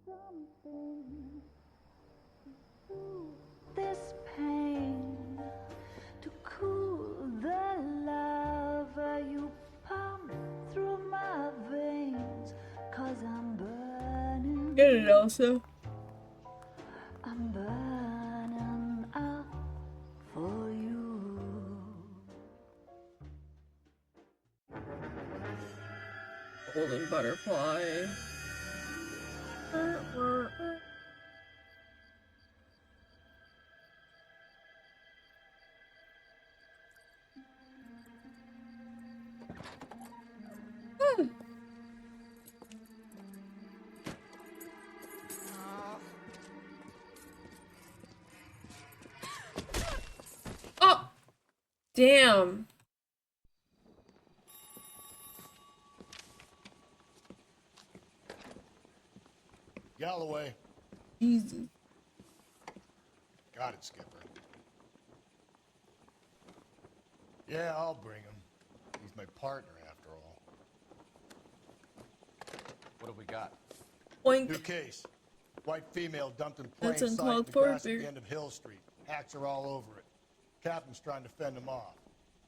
Something to soothe this pain, to cool the lava you pump through my veins, 'cause I'm burning. Get it, Elsa. I'm burning up for you. Golden butterfly. Oh, damn. Galloway. Jesus. Got it, Skipper. Yeah, I'll bring him. He's my partner, after all. What have we got? Oink. New case. White female dumped in plain That's sight in uncalled the for, grass at Bear. the end of Hill Street. Hacks are all over it. Captain's trying to fend them off.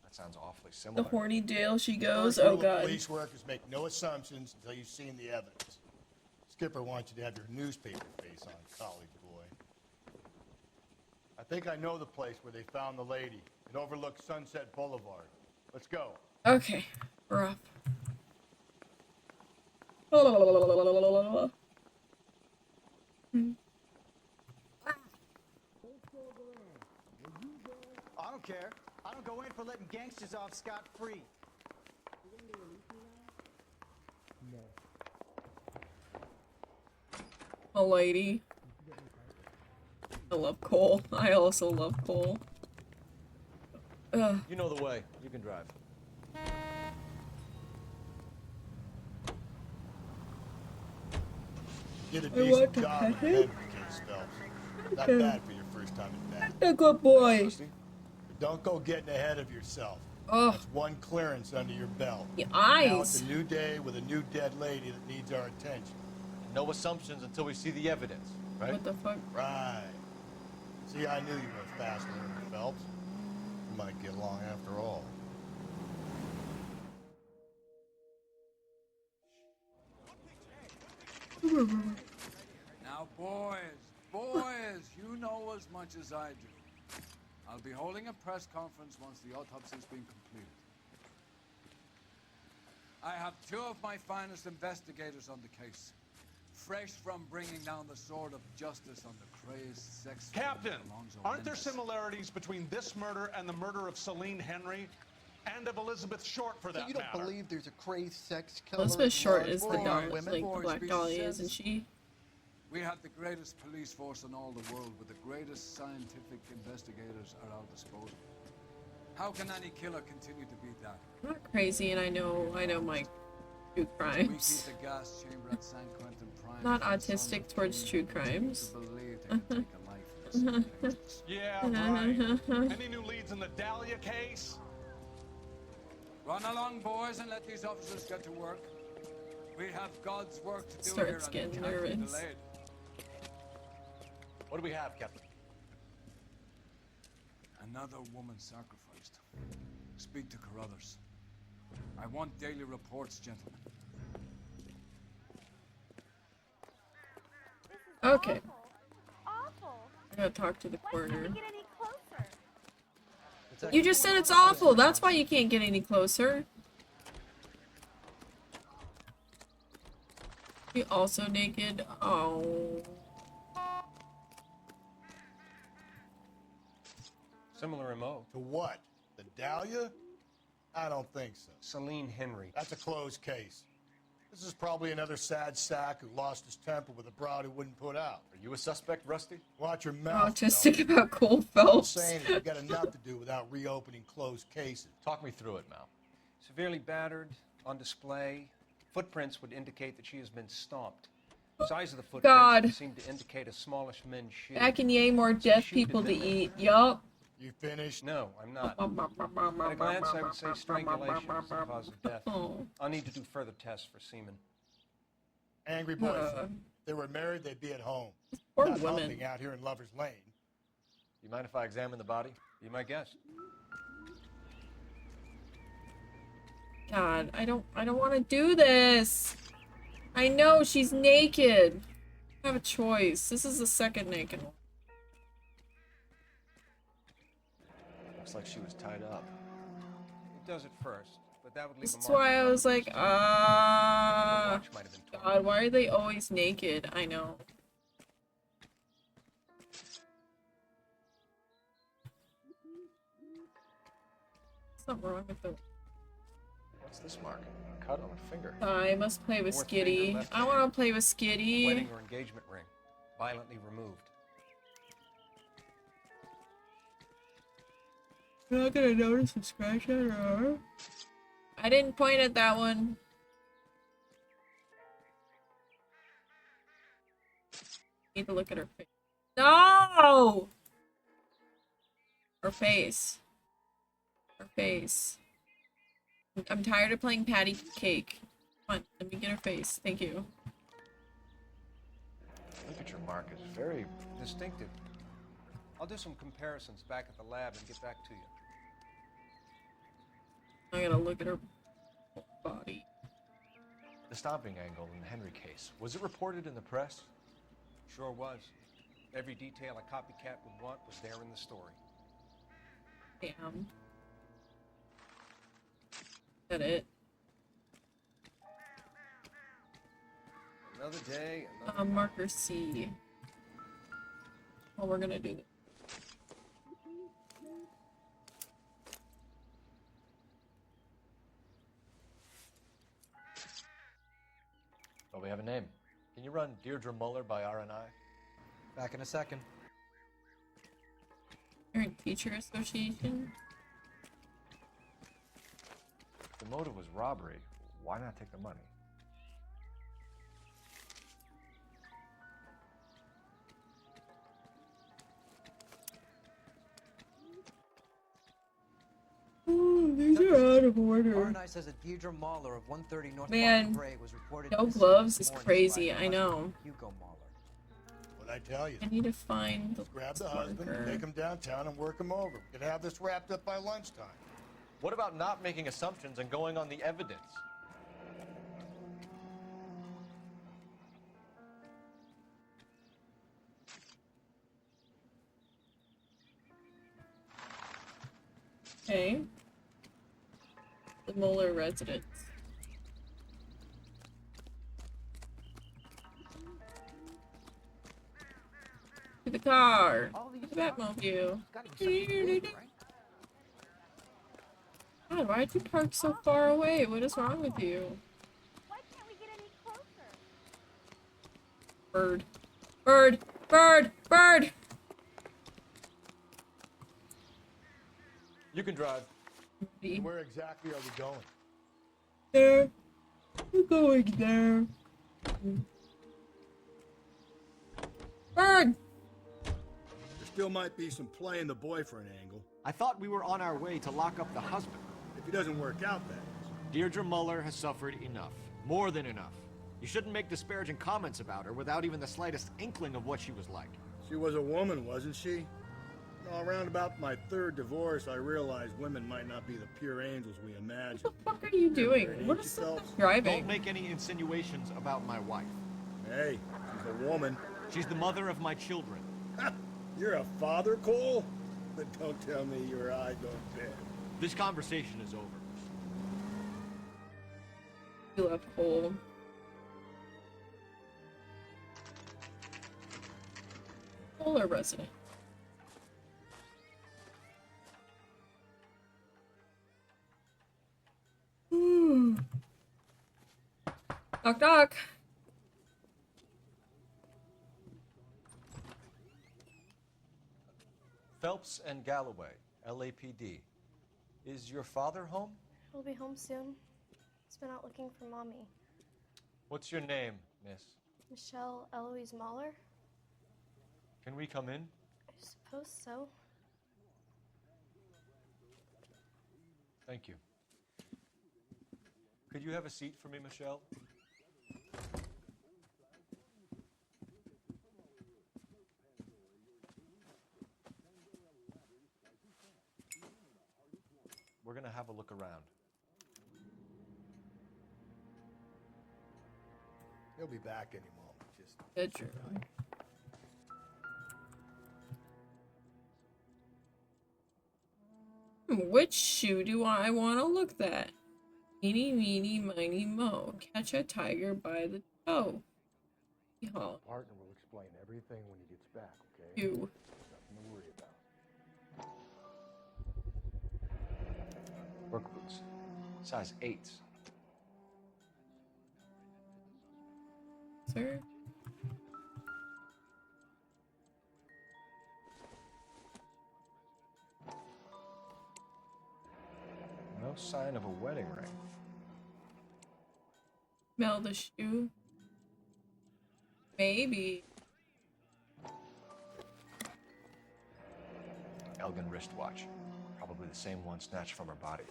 That sounds awfully The similar. horny jail she goes. First rule Oh of god. police workers make no assumptions until you've seen the evidence. Skipper wants you to have your newspaper face on, college boy. I think I know the place where they found the lady. It overlooks Sunset Boulevard. Let's go. Okay, we're off. I don't care. I don't go in for letting gangsters off scot-free. A lady. I love Cole. I also love Cole. Ugh. You know the way. You can drive. Did a I decent want to job pet in the him. Henry case, Phelps. Not Okay. bad for your first time in bed. A good boy. Rusty? But don't go getting ahead of yourself. Ugh. That's one clearance under your belt. Your Now it's eyes. a new day with a new dead lady that needs our attention. No assumptions until we see the evidence, right? What the fuck? Right. See, I knew you were a fast learner, Phelps. We might get along after all. Now, boys, you know as much as I do. I'll be holding a press conference once the autopsy's been completed. I have two of my finest investigators on the case, fresh from bringing down the sword of justice on the crazed sex. Captain, Alonzo aren't there Mendez. similarities between this murder and the murder of Celine Henry? And of Elizabeth Short, for So that you don't matter? believe there's a crazed sex killer? Elizabeth at Short large is the for young dog, women? like the Boys, Black be Dahlia, sensible. isn't she? We have the greatest police force in all the world, with the greatest scientific investigators at our disposal. How can any killer continue to beat that? I'm not crazy, and I know my true We crimes. keep the gas chamber at San Quentin Prime. Not for the sons autistic of towards Cain true who continue crimes. to believe they can take a life for the sake of justice. Yeah, right. Any new leads in the Dahlia case? Run along, boys, and let these officers get to work. We have God's work to do Starts here, and it getting can't be nervous. delayed. What do we have, Captain? Another woman sacrificed. Speak to Carruthers. I want daily reports, gentlemen. Okay, Awful. I'm gonna talk to the Why coroner. can't we get any closer? You just said it's awful. That's why you can't get any closer. She also naked. Oh. Similar MO. To what? The Dahlia? I don't think so. Celine Henry. That's a closed case. This is probably another sad sack who lost his temper with a broad who wouldn't put out. Are you a suspect, Rusty? Watch your mouth. Autistic Phelps. about Cole I'm Phelps. saying you've got enough to do without reopening closed cases. Talk me through it, Mal. Severely battered, on display. Footprints would indicate that she has been stomped. Size of the footprints God. seem to indicate a smallish men's shoe. Back in yay, more deaf people to eat. Yup. You finished? No, I'm not. At a glance, I would say strangulation is the cause of death. Oh. I'll need to do further tests for semen. Angry boyfriend. If they were married, they'd be at home. Poor Not women. humping out here in Lover's Lane. You mind if I examine the body? Be my guest. God, I don't want to do this. I know she's naked. I have a choice. This is the second naked one. Looks like she was tied up. It does at first, but that would leave This a is mark. why I was like, The watch might have been torn. God, why are they always naked? I know. Something wrong with the. What's this mark? A cut on a finger. I must play with Fourth finger, Skitty. left I hand. want to play with Skitty. Wedding or engagement ring, violently removed. You're not gonna notice a scratch on her arm? I didn't point at that one. Need to look at her face. No! Her face. Her face. I'm tired of playing patty cake. Come on, let me get her face. Thank you. Look at your mark. It's very... Distinctive. I'll do some comparisons back at the lab and get back to you. I gotta look at her body. The stomping angle in the Henry case. Was it reported in the press? Sure was. Every detail a copycat would want was there in the story. Damn. Is that it? Another day, another... Marker C. Well, we're gonna do this. Oh, we have a name. Can you run Deirdre Muller by RNI? Back in a second. Parent Teacher Association. If the motive was robbery, why not take the money? Ooh, these are out of order. RNI says that Deirdre Mahler of 130 North Man, Bray was reported no missing gloves this is morning crazy, by her I know. husband, Hugo Mahler. What'd I tell you? I need to find the Grab the husband, marker. take him downtown, and work him over. We could have this wrapped up by lunchtime. What about not making assumptions and going on the evidence? Okay. The Muller residence. To the car. To the Batmobile. God, why'd you park so far away? What is wrong with you? Why can't we get any closer? Bird. Bird! Bird! Bird! You can drive. Where exactly are we going? There. We're going there. Bird! There still might be some play in the boyfriend angle. I thought we were on our way to lock up the husband. If he doesn't work out, that is. Deirdre Muller has suffered enough. More than enough. You shouldn't make disparaging comments about her without even the slightest inkling of what she was like. She was a woman, wasn't she? No, around about my third divorce, I realized women might not be the pure angels we imagine. What the fuck are you doing? Ain't What you, is Phelps? driving? Don't make any insinuations about my wife. Hey, she's a woman. She's the mother of my children. You're a father, Cole? But don't tell me your eye don't bend. This conversation is over. You left Cole. Muller resident. Knock knock. Phelps and Galloway, LAPD. Is your father home? He'll be home soon. He's been out looking for Mommy. What's your name, miss? Michelle Eloise Mahler? Can we come in? I suppose so. Thank you. Could you have a seat for me, Michelle? We're gonna have a look around. He'll be back any moment. Just Good, true. Which shoe do I want to look at? Eeny, meeny, miny, mo. Catch a tiger by the toe. Yeehaw. partner will explain everything when he gets back, okay? You. Nothing to worry about. Work boots. Size 8s. Sir? No sign of a wedding ring. Smell the shoe. Maybe. Elgin wristwatch. Probably the same one snatched from her body.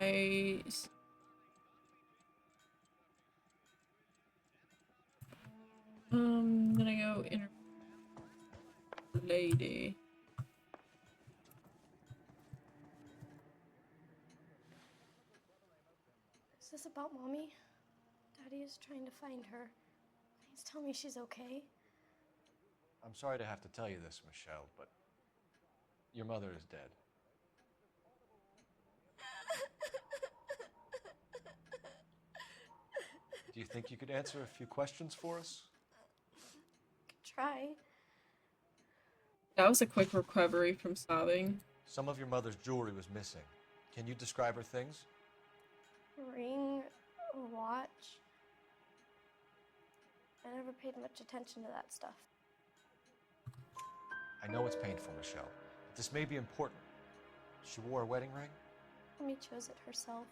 Nice. Then I go inner lady. Is this about Mommy? Daddy is trying to find her. Please tell me she's okay. I'm sorry to have to tell you this, Michelle, but your mother is dead. Do you think you could answer a few questions for us? Could try. That was a quick recovery from sobbing. Some of your mother's jewelry was missing. Can you describe her things? A ring, a watch. I never paid much attention to that stuff. I know it's painful, Michelle, but this may be important. She wore a wedding ring? Mommy chose it herself.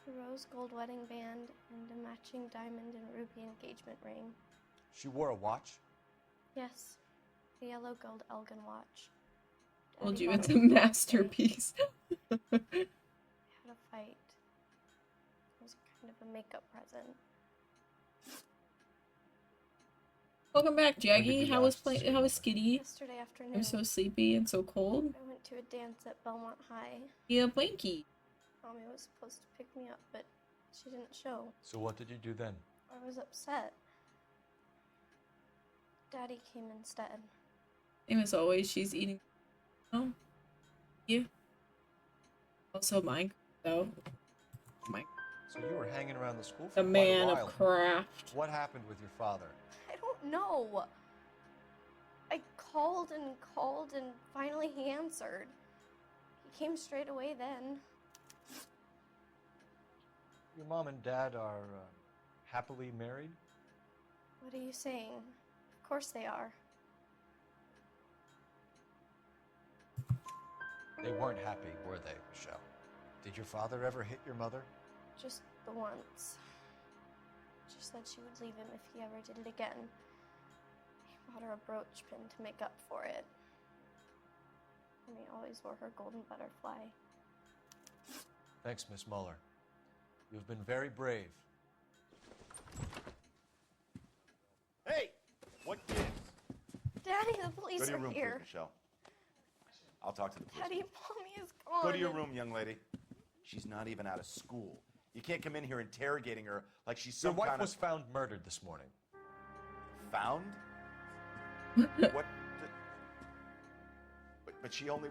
A rose gold wedding band and a matching diamond and ruby engagement ring. She wore a watch? Yes, a yellow gold Elgin watch. Told Daddy you bought it's it a for my birthday. masterpiece. I had a fight. It was kind of a makeup present. Welcome back, When did Jaggy. you How was last see how your was mother? Skitty? Yesterday afternoon, I'm so sleepy and so cold. I went to a dance at Belmont High. Yeah, blanky. Mommy was supposed to pick me up, but she didn't show. So what did you do then? I was upset. Daddy came instead. Same as always, she's eating. Oh, yeah. Also, Minecraft though. So you were hanging around the school for The quite man a of while. craft. What happened with your father? I don't know. I called and finally he answered. He came straight away then. Your mom and dad are happily married? What are you saying? Of course they are. They weren't happy, were they, Michelle? Did your father ever hit your mother? Just the once. She said she would leave him if he ever did it again. He bought her a brooch pin to make up for it. And he always wore her golden butterfly. Thanks, Miss Muller. You've been very brave. Hey! What gives? Daddy, the police Go to your are room, here. please, Michelle. I'll talk to the police. Daddy, Mommy is gone. Go to your room, young lady. She's not even out of school. You can't come in here interrogating her like she's Your some wife kind was found murdered this morning. Found? What? But she only...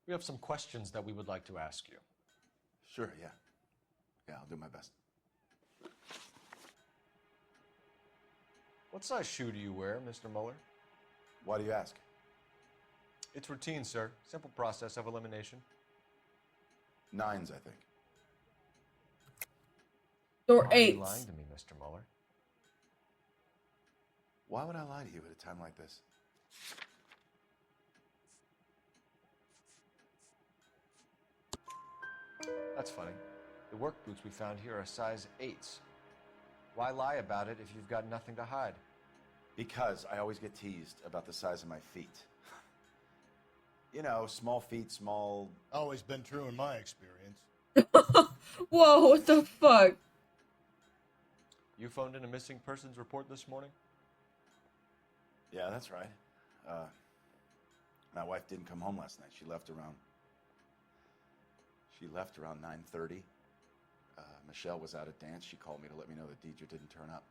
We have some questions that we would like to ask you. Sure, yeah. Yeah, I'll do my best. What size shoe do you wear, Mr. Muller? Why do you ask? It's routine, sir. Simple process of elimination. 9s, I think. Or Why are you 8s. lying to me, Mr. Muller? Why would I lie to you at a time like this? That's funny. The work boots we found here are size 8s. Why lie about it if you've got nothing to hide? Because I always get teased about the size of my feet. You know, small feet, small... Always been true in my experience. Whoa, what the fuck? You phoned in a missing persons report this morning? Yeah, that's right. My wife didn't come home last night. She left around 9:30. Michelle was out at dance. She called me to let me know that Deidre didn't turn up.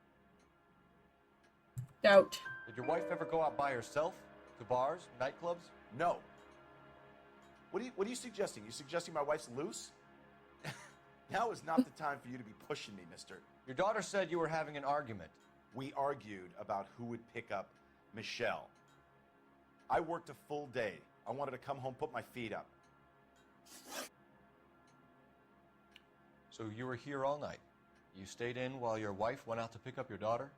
Doubt. Did your wife ever go out by herself? To bars, nightclubs? No. What are you suggesting? You suggesting my wife's loose? Now is not the time for you to be pushing me, mister. Your daughter said you were having an argument. We argued about who would pick up Michelle. I worked a full day. I wanted to come home, put my feet up. So you were here all night. You stayed in while your wife went out to pick up your daughter?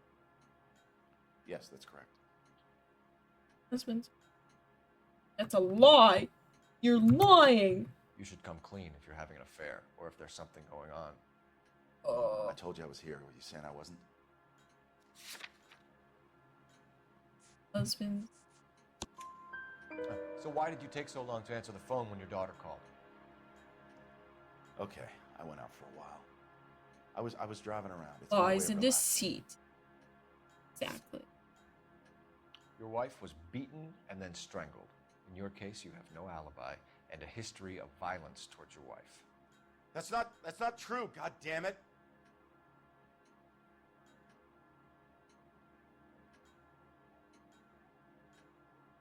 Yes, that's correct. Husband. That's a lie. You're lying. You should come clean if you're having an affair or if there's something going on. I told you I was here. Were you saying I wasn't? Husband. So why did you take so long to answer the phone when your daughter called? Okay, I went out for a while. I was driving around. It's Lies and deceit. Exactly. Your wife was beaten and then strangled. In your case, you have no alibi and a history of violence towards your wife. That's not true, god damn it.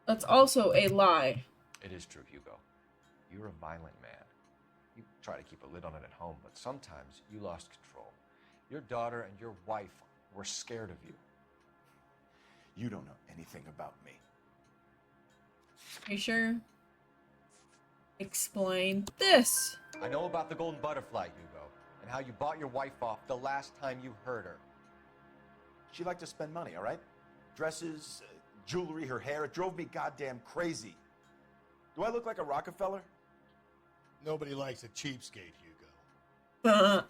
That's also a lie. It is true, Hugo. You're a violent man. You try to keep a lid on it at home, but sometimes you lost control. Your daughter and your wife were scared of you. You don't know anything about me. You sure? Explain this. I know about the golden butterfly, Hugo, and how you bought your wife off the last time you heard her. She liked to spend money, all right? Dresses, jewelry, her hair. It drove me goddamn crazy. Do I look like a Rockefeller? Nobody likes a cheapskate, Hugo.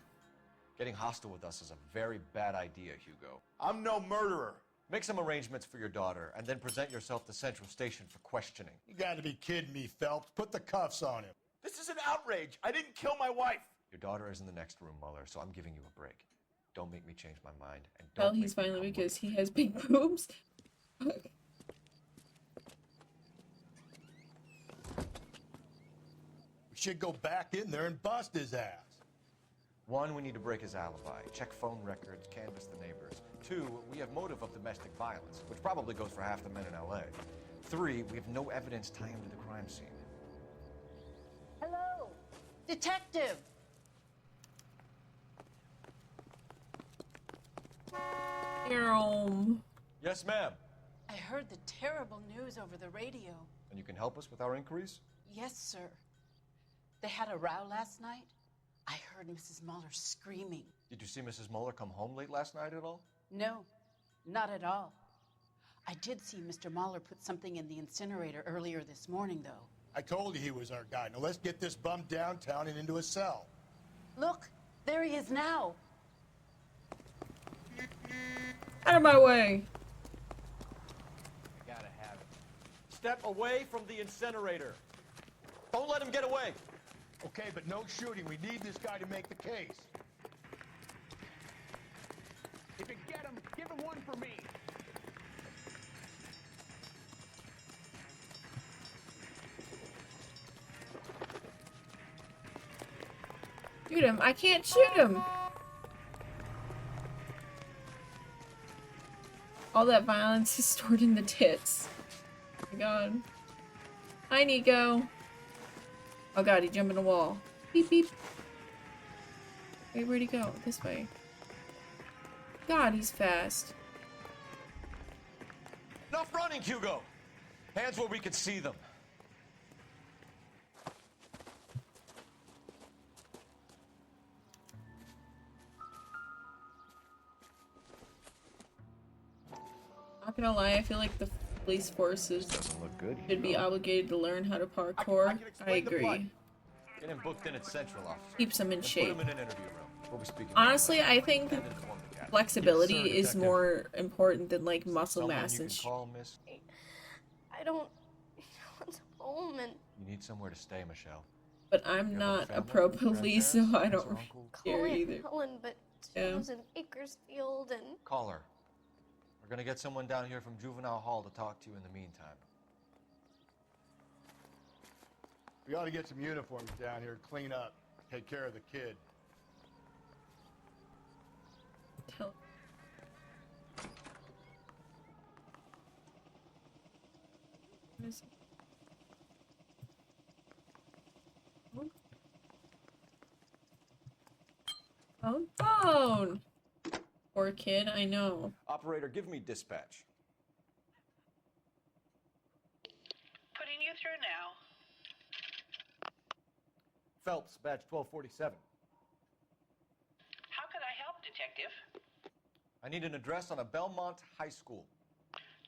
Getting hostile with us is a very bad idea, Hugo. I'm no murderer. Make some arrangements for your daughter, and then present yourself to Central Station for questioning. You gotta be kidding me, Phelps. Put the cuffs on him. This is an outrage. I didn't kill my wife. Your daughter is in the next room, Mueller, so I'm giving you a break. Don't make me change my mind. And don't Well, he's finally because he has big boobs. We should go back in there and bust his ass. One, we need to break his alibi. Check phone records, canvass the neighbors. Two, we have motive of domestic violence, which probably goes for half the men in L.A. Three, we have no evidence tying him to the crime scene. Hello, detective. Yes, ma'am. I heard the terrible news over the radio. And you can help us with our inquiries? Yes, sir. They had a row last night. I heard Mrs. Mueller screaming. Did you see Mrs. Mueller come home late last night at all? No, not at all. I did see Mr. Mueller put something in the incinerator earlier this morning, though. I told you he was our guy. Now let's get this bum downtown and into a cell. Look, there he is now. Out of my way. I gotta have it. Step away from the incinerator. Don't let him get away. Okay, but no shooting. We need this guy to make the case. If you get him, give him one for me. Shoot him. I can't shoot him. All that violence is stored in the tits. Oh my god. Hi, Nico. Oh god, he jumped in a wall. Beep beep. Wait, where'd he go? This way. God, he's fast. Enough running, Hugo. Hands where we can see them. Not gonna lie, I feel like the police forces Doesn't look good, should be Hugo. obligated to learn how to parkour. I agree. Get him booked in at Central office. Keeps them in And shape. Put him in an interview room. We'll be speaking. Honestly, I think And inform the captain. flexibility Yes, sir, is detective. more important than like muscle Someone mass you and can call, miss. I don't want home and You need somewhere to stay, Michelle. But I'm You have not a family, pro police, so grandparents, I aunts don't or uncles? care call either. Aunt Helen, but she Yeah. lives in Bakersfield and Call her. We're gonna get someone down here from juvenile hall to talk to you in the meantime. We ought to get some uniforms down here, clean up, take care of the kid. Tell. What is it? Phone. Poor kid, I know. Operator, give me dispatch. Putting you through now. Phelps, badge 1247. How could I help, Detective? I need an address on a Belmont High School.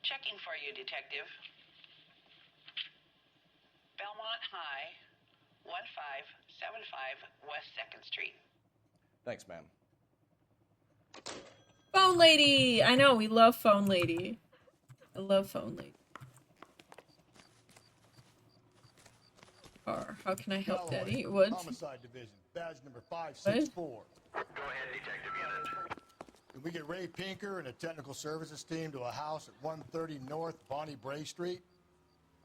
Checking for you, Detective. Belmont High, 1575 West 2nd Street. Thanks, ma'am. Phone lady! I know, we love phone lady. I love phone lady. Or how can I help, Galloway, Daddy? What? Homicide Division, badge number 564. Go ahead, Detective Unit. Can we get Ray Pinker and a technical services team to a house at 130 North Bonnie Bray Street?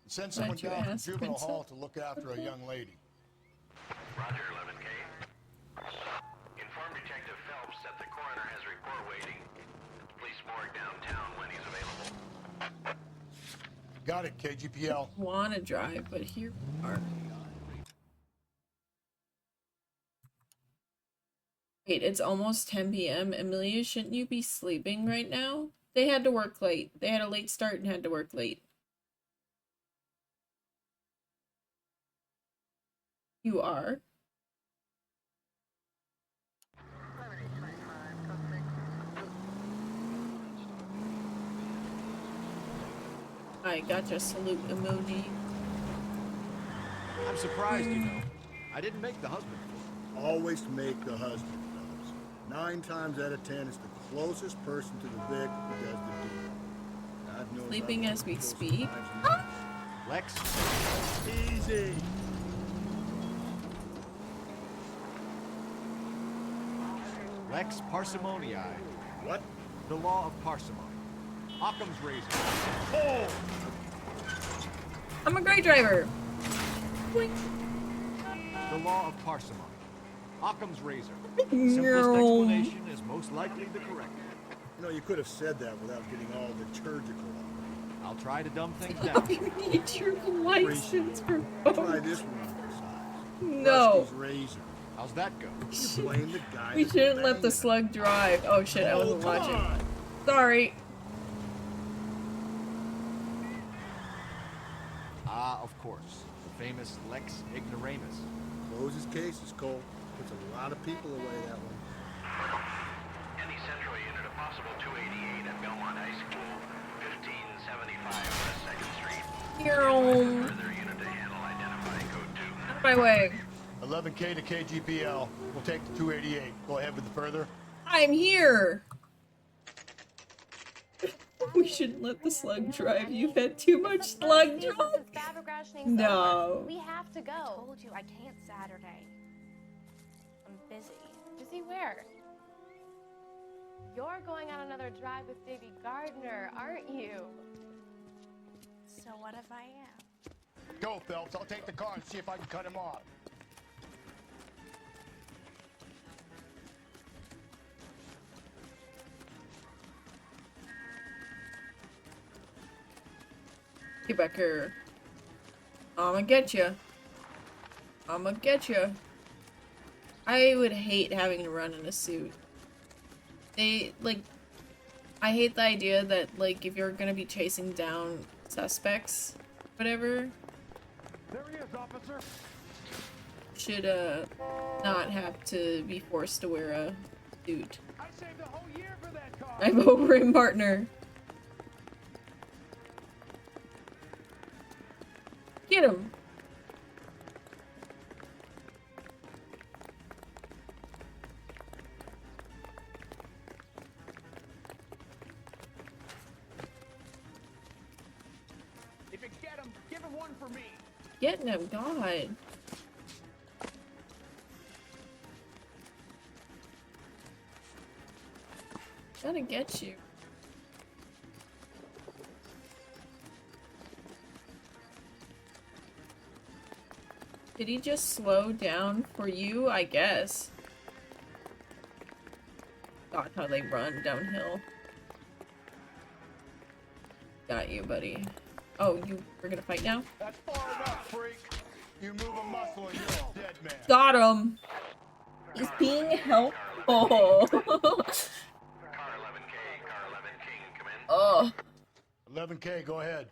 And send someone Why'd you down from ask, Juvenile Princess? Hall to look after a young lady. Roger, 11K. Inform Detective Phelps that the coroner has a report waiting. Police morgue downtown when he's available. Got it, KGPL. Wanna drive, but here we are. Wait, it's almost 10 p.m. Amelia, shouldn't you be sleeping right now? They had to work late. They had a late start and had to work late. You are? I gotcha. Salute emoji. I'm surprised, you know. I didn't make the husband. Always make the husband, fellas. 9 times out of 10, it's the closest person to the victim who does the deed. I've known Sleeping about as we those speak? times and- Lex. Easy. Lex parsimonii. What? The law of parsimony. Occam's razor. Oh! I'm a great driver. Boink. The law of parsimony. Occam's razor. Simplest explanation is most likely the correct one. You know, you could have said that without getting all liturgical. I'll try to dumb things down. You need your license for Try phone. this one for size. No. Rusty's razor. How's that go? You blame the guy We that's shouldn't let the banging slug drive. Oh shit, I wasn't come watching. on. Sorry. Ah, of course. The famous Lex ignoramus. Closes cases, Cole. Puts a lot of people away, that one. Any central unit, a possible 288 at Belmont High School, 1575 West 2nd Street. Further unit to handle identifying code 2. Out of my way. 11K to KGPL. We'll take the 288. Go ahead with the further. I'm here. We shouldn't let the slug drive. You've had too much slug drive. No. We have to go. I told you I can't Saturday. I'm busy. Busy where? You're going on another drive with Davy Gardner, aren't you? So what if I am? Go, Phelps. I'll take the car and see if I can cut him off. Quebecer. I'ma get you. I'ma get you. I would hate having to run in a suit. They, like, I hate the idea that, like, if you're gonna be chasing down suspects, whatever, There he is, officer. should, not have to be forced to wear a suit. I saved a whole year for that car. I vote for him, partner. Get him. If you get him, give him one for me. Getting him, God. Gotta get you. Did he just slow down for you? I guess. God, how they run downhill. Got you, buddy. Oh, we're gonna fight now? That's far enough, freak. You move a muscle and you're a dead man. Got him. He's being helpful. Oh. 11K, go ahead.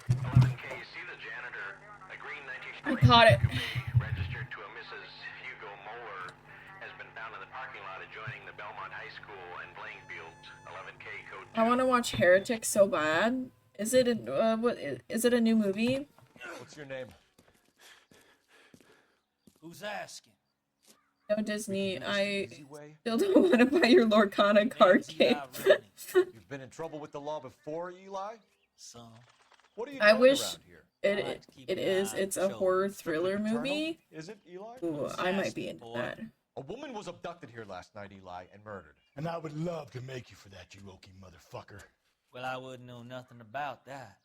11K, see the janitor, a green I caught it. registered to a Mrs. Hugo Moeller, has been found in the parking lot adjoining the Belmont High School and playing fields. 11K code 2. I want to watch Heretic so bad. Is it a what? Is it a new movie? What's your name? Who's asking? No, Disney. I still don't want to buy your Lorcana card game. You've been in trouble with the law before, Eli? Some. What are you I doing wish around here? it is. It's a horror thriller movie. Is it, Eli? Ooh, I might be into that. A woman was abducted here last night, Eli, and murdered. And I would love to make you for that, you Okie motherfucker. Well, I wouldn't know nothing about that.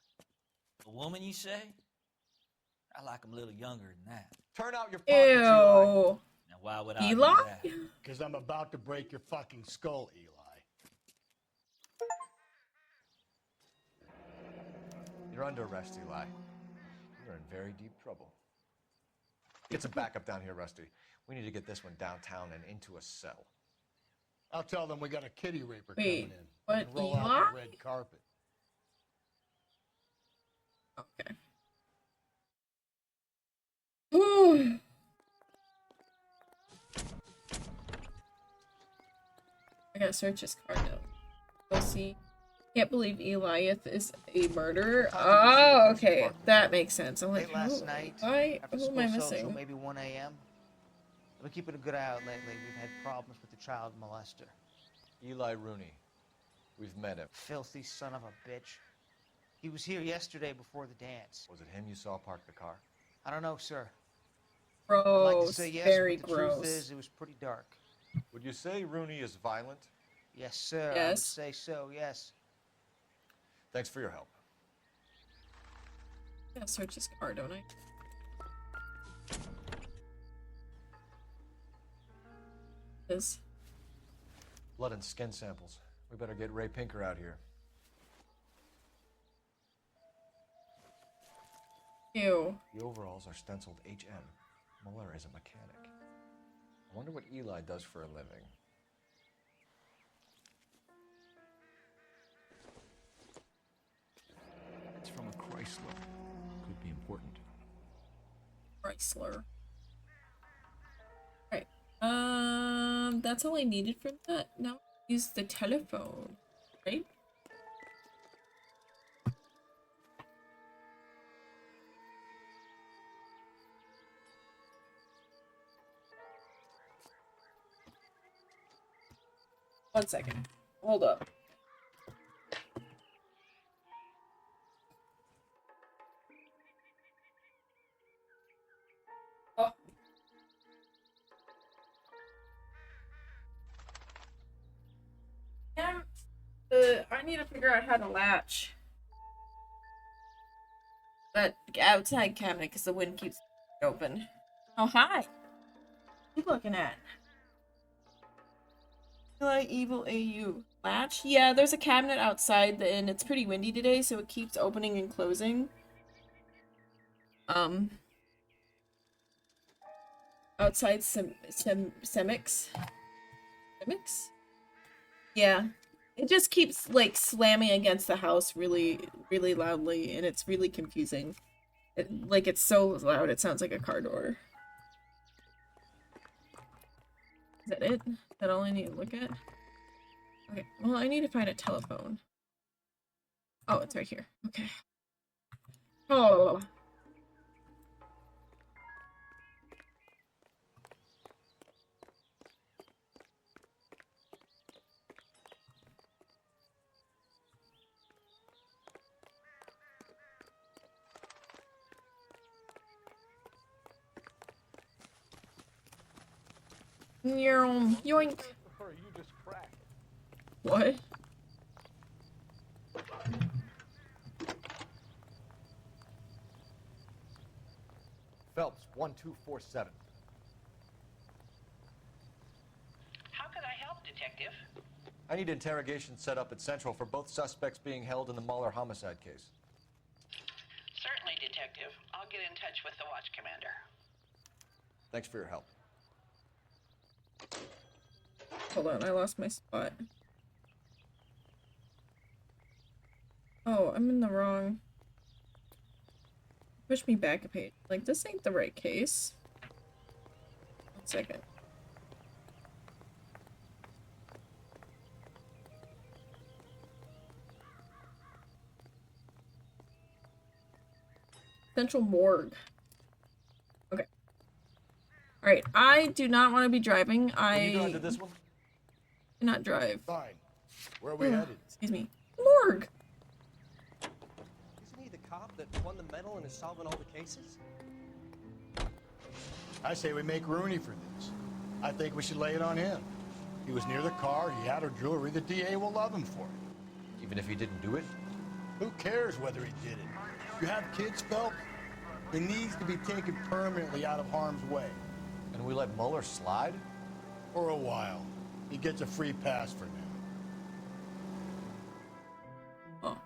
A woman, you say? I like 'em a little younger than that. Turn out your pockets, Eli. Ew. Now, why would I do Eli? that? Because I'm about to break your fucking skull, Eli. You're under arrest, Eli. You're in very deep trouble. Get some backup down here, Rusty. We need to get this one downtown and into a cell. I'll tell them we got a kitty raper Wait, coming in. what, And roll Eli? out the red carpet. Okay. Whew. I gotta search his card now. We'll see. Can't believe Eliath is a murderer. Oh, okay. That makes sense. I'm like, Late last night, why? after Who school am I closed till missing? maybe 1 a.m. I've been keeping a good eye out lately. We've had problems with the child molester. Eli Rooney. We've met him. Filthy son of a bitch. He was here yesterday before the dance. Was it him you saw park the car? I don't know, sir. I'd like to Gross. say yes, Very but the gross. truth is, it was pretty dark. Would you say Rooney is violent? Yes, sir. I would Yes. say so, yes. Thanks for your help. I gotta search his card, don't I? This. Blood and skin samples. We better get Ray Pinker out here. Ew. The overalls are stenciled HM. Muller is a mechanic. I wonder what Eli does for a living. It's from a Chrysler. Could be important. Chrysler. Right. That's all I needed from that. Now use the telephone, right? One second. Hold up. Oh. Yeah, I need to figure out how to latch that outside cabinet because the wind keeps it open. Oh, hi. What are you looking at? Eli Evil AU. Latch? Yeah, there's a cabinet outside and it's pretty windy today, so it keeps opening and closing. Outside Semix? Semix? Yeah. It just keeps, like, slamming against the house really, really loudly, and it's really confusing. It's so loud, it sounds like a car door. Is that it? Is that all I need to look at? Okay, well, I need to find a telephone. Oh, it's right here. Okay. Oh. Yoink. What? 1247. How could I help, Detective? I need interrogation set up at Central for both suspects being held in the Mahler homicide case. Certainly, Detective. I'll get in touch with the watch commander. Thanks for your help. Hold on, I lost my spot. Oh, I'm in the wrong... Push me back a page. Like, this ain't the right case. 1 second. Central Morgue. Okay. Alright, I do not want to be driving. Can you drive to this one? Cannot drive. Fine. Where are we headed? Excuse me. Morgue! Isn't he the cop that won the medal and is solving all the cases? I say we make Rooney for this. I think we should lay it on him. He was near the car, he had her jewelry, the DA will love him for it. Even if he didn't do it? Who cares whether he did it? You have kids, Phelps? He needs to be taken permanently out of harm's way. And we let Mueller slide? For a while. He gets a free pass for now. Oh.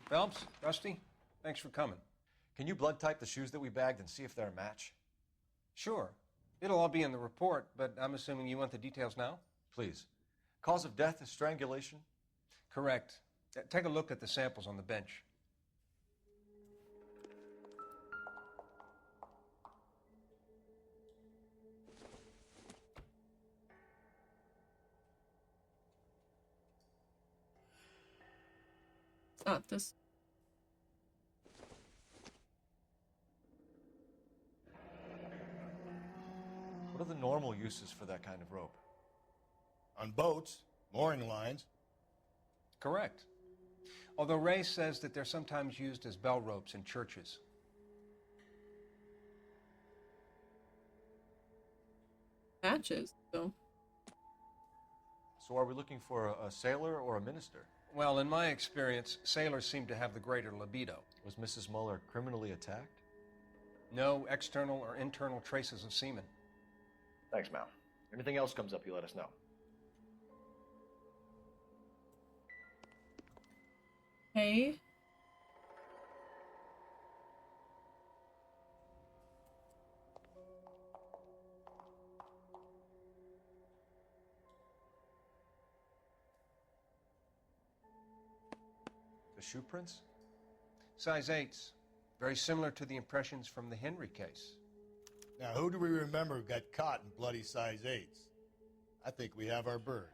Phelps, Rusty, thanks for coming. Can you blood type the shoes that we bagged and see if they're a match? Sure. It'll all be in the report, but I'm assuming you want the details now? Please. Cause of death is strangulation? Correct. Take a look at the samples on the bench. It's not this. What are the normal uses for that kind of rope? On boats, mooring lines. Correct. Although Ray says that they're sometimes used as bell ropes in churches. Matches, so. So are we looking for a sailor or a minister? Well, in my experience, sailors seem to have the greater libido. Was Mrs. Mueller criminally attacked? No external or internal traces of semen. Thanks, Mal. Anything else comes up, you let us know. Hey. The shoe prints? Size 8s. Very similar to the impressions from the Henry case. Now, who do we remember who got caught in bloody size 8s? I think we have our bird.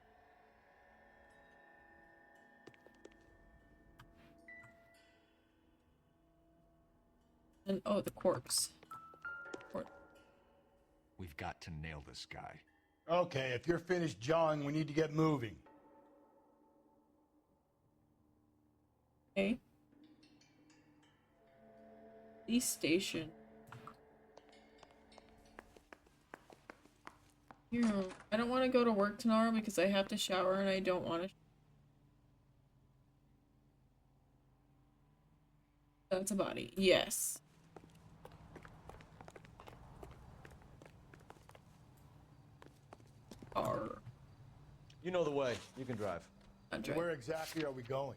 And oh, the corpse. We've got to nail this guy. Okay, if you're finished jawing, we need to get moving. Okay. Police station. Here, I don't want to go to work tomorrow because I have to shower and I don't want to. That's a body. Yes. Car. You know the way. You can drive. Where exactly are we going?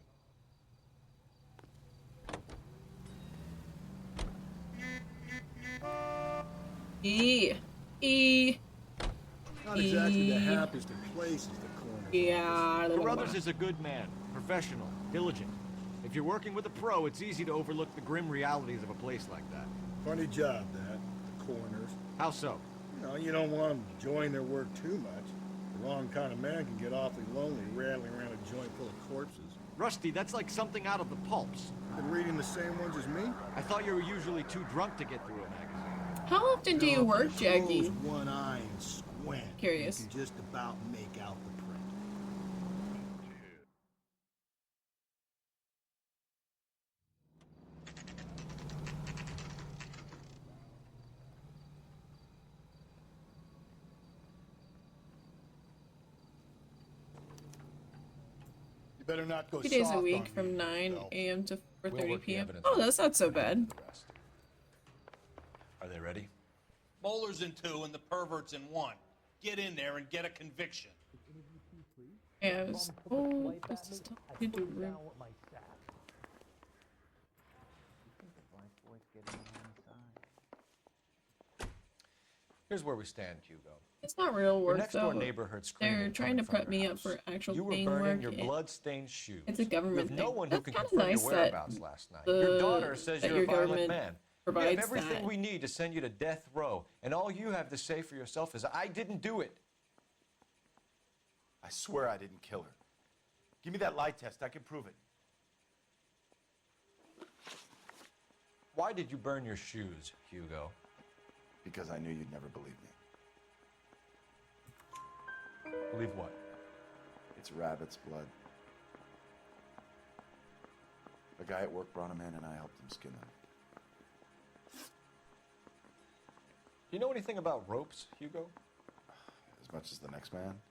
Not exactly the happiest of places, the corner. Yeah. Carruthers is a good man, professional, diligent. If you're working with a pro, it's easy to overlook the grim realities of a place like that. Funny job, that. The corners. How so? You don't want them enjoying their work too much. The wrong kind of man can get awfully lonely rattling around a joint full of corpses. Rusty, that's like something out of the pulps. Been reading the same ones as me? I thought you were usually too drunk to get through a magazine. How often do you work, Jackie? One eye and squint. squint, Curious. you can just about make out the print. You better not go 2 days a soft week on from me, 9 Bill. a.m. to We'll 4:30 work the p.m. evidence Oh, out. that's not so bad. Are they ready? Moeller's in 2 and the pervert's in 1. Get in there and get a conviction. Yes. Oh, this is totally different. Here's where we stand, Hugo. It's not real Your work, next door though. neighbor heard screaming They're trying to coming from prep your me up house. for actual You were gang burning work. your blood-stained shoes. It's a You government have no thing. one who That's can kind of confirm nice your that whereabouts last night. Your daughter says that you're your a violent government man. We provides have everything that. we need to send you to death row, and all you have to say for yourself is, "I didn't do it." I swear I didn't kill her. Give me that lie test. I can prove it. Why did you burn your shoes, Hugo? Because I knew you'd never believe me. Believe what? It's rabbit's blood. A guy at work brought him in and I helped him skin them. Do you know anything about ropes, Hugo? As much as the next man.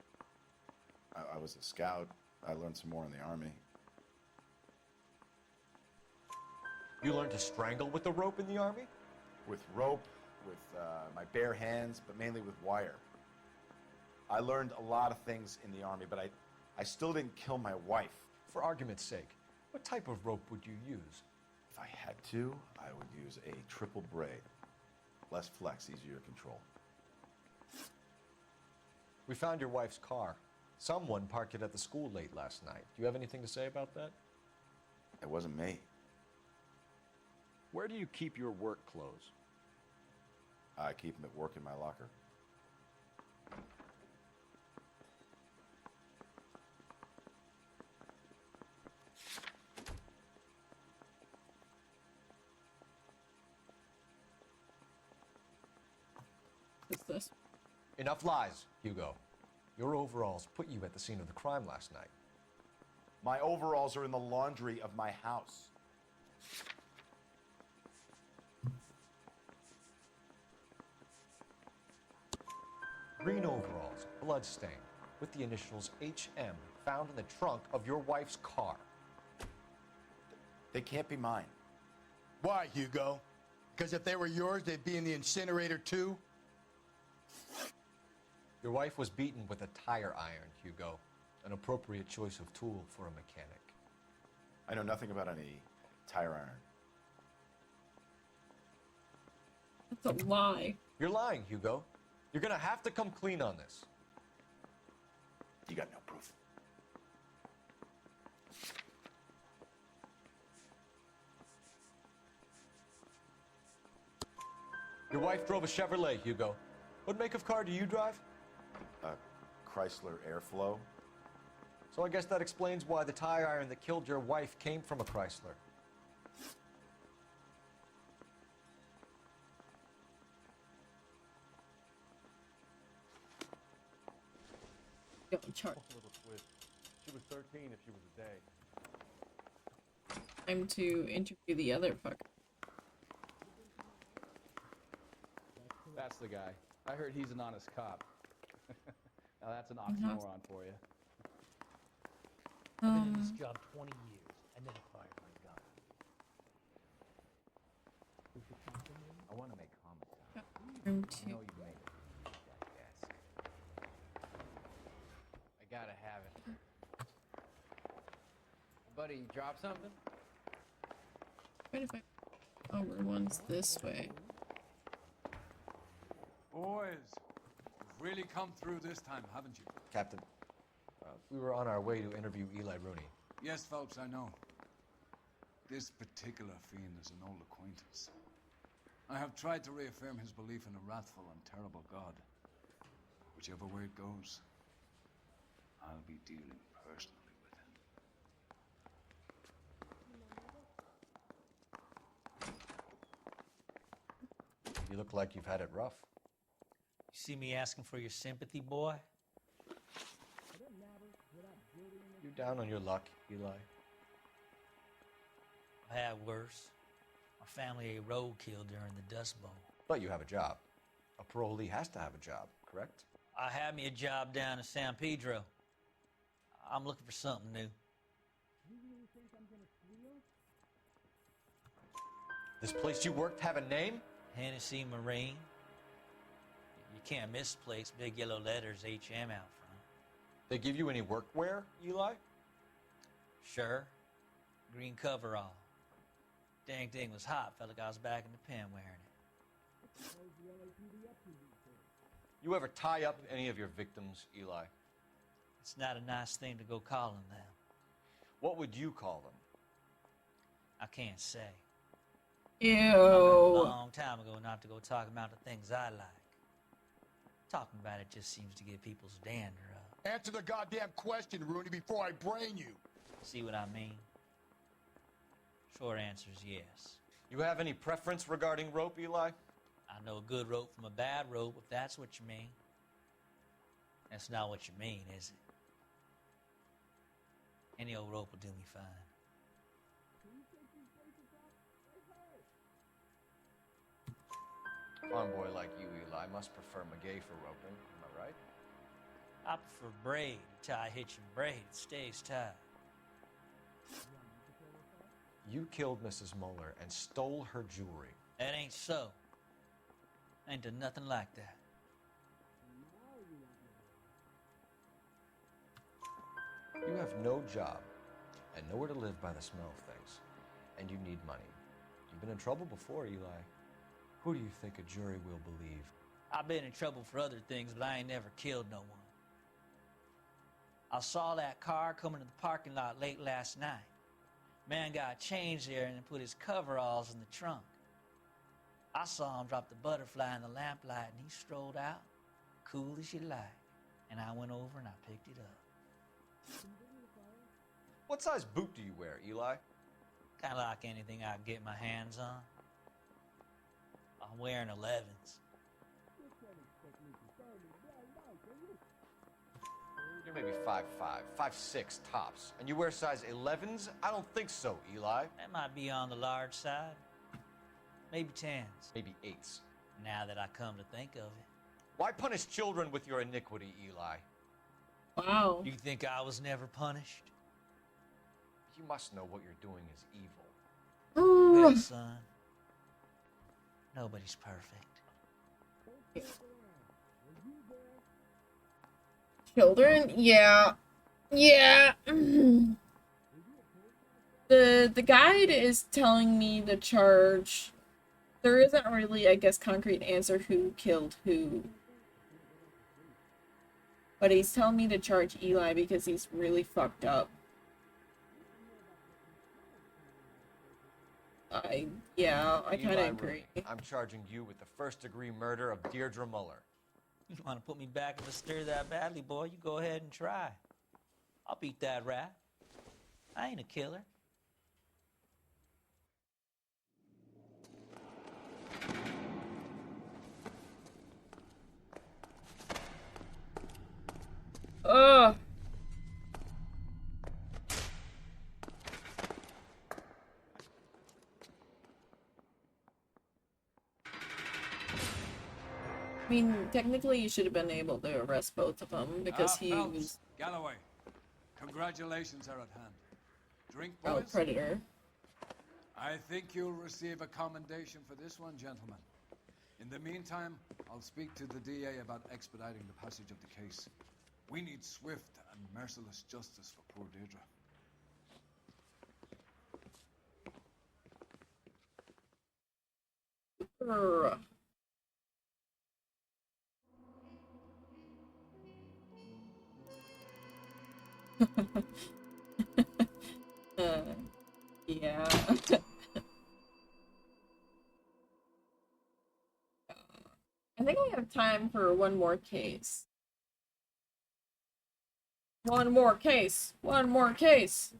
I was a scout. I learned some more in the army. You learned to strangle with the rope in the army? With rope, with my bare hands, but mainly with wire. I learned a lot of things in the army, but I still didn't kill my wife. For argument's sake, what type of rope would you use? If I had to, I would use a triple braid. Less flex, easier to control. We found your wife's car. Someone parked it at the school late last night. Do you have anything to say about that? It wasn't me. Where do you keep your work clothes? I keep them at work in my locker. What's this? Enough lies, Hugo. Your overalls put you at the scene of the crime last night. My overalls are in the laundry of my house. Green overalls, bloodstained, with the initials HM found in the trunk of your wife's car. They can't be mine. Why, Hugo? Because if they were yours, they'd be in the incinerator too? Your wife was beaten with a tire iron, Hugo. An appropriate choice of tool for a mechanic. I know nothing about any tire iron. That's a lie. You're lying, Hugo. You're gonna have to come clean on this. You got no proof. Your wife drove a Chevrolet, Hugo. What make of car do you drive? A Chrysler Airflow. So I guess that explains why the tire iron that killed your wife came from a Chrysler. Go chart. She was 13 if she was a day. Time to interview the other fucker. That's the guy. I heard he's an honest cop. Now that's an oxymoron for you. I've been in this job 20 years. I never fired my gun. I want to make homicide. Room I 2. know you made it. That desk. I gotta have it. Buddy, you drop something? Wait if I... Oh, room 1's this way. Boys, you've really come through this time, haven't you? Captain, we were on our way to interview Eli Rooney. Yes, Phelps, I know. This particular fiend is an old acquaintance. I have tried to reaffirm his belief in a wrathful and terrible God. Whichever way it goes, I'll be dealing personally with him. You look like you've had it rough. You see me asking for your sympathy, boy? You down on your luck, Eli? I had worse. My family ate roadkill during the Dust Bowl. But you have a job. A parolee has to have a job, correct? I had me a job down in San Pedro. I'm looking for something new. This place you worked have a name? Hennessy Marine. You can't misplace big yellow letters HM out front. They give you any workwear, Eli? Sure. Green coverall. Dang thing was hot. Felt like I was back in the pen wearing it. You ever tie up any of your victims, Eli? It's not a nice thing to go calling them. What would you call them? I can't say. Ew. I learned a long time ago not to go talking about the things I like. Talking about it just seems to get people's dander up. Answer the goddamn question, Rooney, before I brain you. See what I mean? Short answer is yes. You have any preference regarding rope, Eli? I know a good rope from a bad rope, if that's what you mean. That's not what you mean, is it? Any old rope will do me fine. A farm boy like you, Eli, must prefer Magay for roping, am I right? I prefer braid. You tie a hitch and braid, it stays tied. You killed Mrs. Muller and stole her jewelry. That ain't so. I ain't done nothing like that. You have no job and nowhere to live by the smell of things, and you need money. You've been in trouble before, Eli. Who do you think a jury will believe? I've been in trouble for other things, but I ain't never killed no one. I saw that car coming to the parking lot late last night. Man got changed there and then put his coveralls in the trunk. I saw him drop the butterfly in the lamplight and he strolled out, cool as you like. And I went over and I picked it up. What size boot do you wear, Eli? Kind of like anything I can get my hands on. I'm wearing 11s. You're maybe 5'5", 5'6" tops, and you wear size 11s? I don't think so, Eli. That might be on the large side. Maybe 10s. Maybe 8s. Now that I come to think of it. Why punish children with your iniquity, Eli? Wow. You think I was never punished? You must know what you're doing is evil. Well, son, nobody's perfect. Children? Yeah. Yeah. The guide is telling me to charge. There isn't really, I guess, concrete answer who killed who. But he's telling me to charge Eli because he's really fucked up. I kind of agree. I'm charging you with the first-degree murder of Deirdre Muller. You want to put me back in the stir that badly, boy? You go ahead and try. I'll beat that rat. I ain't a killer. Ugh. I mean, technically you should have been able to arrest both of them because he Phelps, was... Galloway, congratulations are at hand. Drink, Oh, boys? Predator. I think you'll receive a commendation for this one, gentlemen. In the meantime, I'll speak to the DA about expediting the passage of the case. We need swift and merciless justice for poor Deirdre. Brr. Yeah. I think we have time for one more case. One more case. One more case.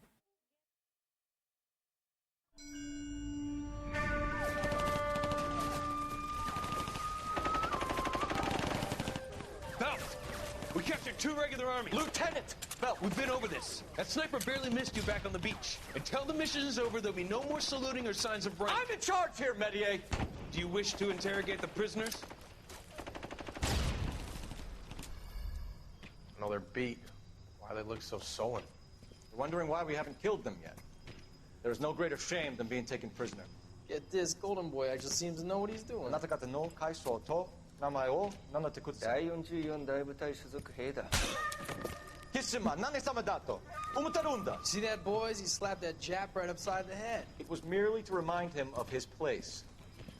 you're too regular army. Lieutenant! Well, we've been over this. That sniper barely missed you back on the beach. Until the mission is over, there'll be no more saluting or signs of rank. I'm in charge here, Medier! Do you wish to interrogate the prisoners? No, they're beat. Why they look so sullen? You're wondering why we haven't killed them yet. There is no greater shame than being taken prisoner. Get this, Golden Boy actually seems to know what he's doing. See that, boys? He slapped that Jap right upside the head. It was merely to remind him of his place.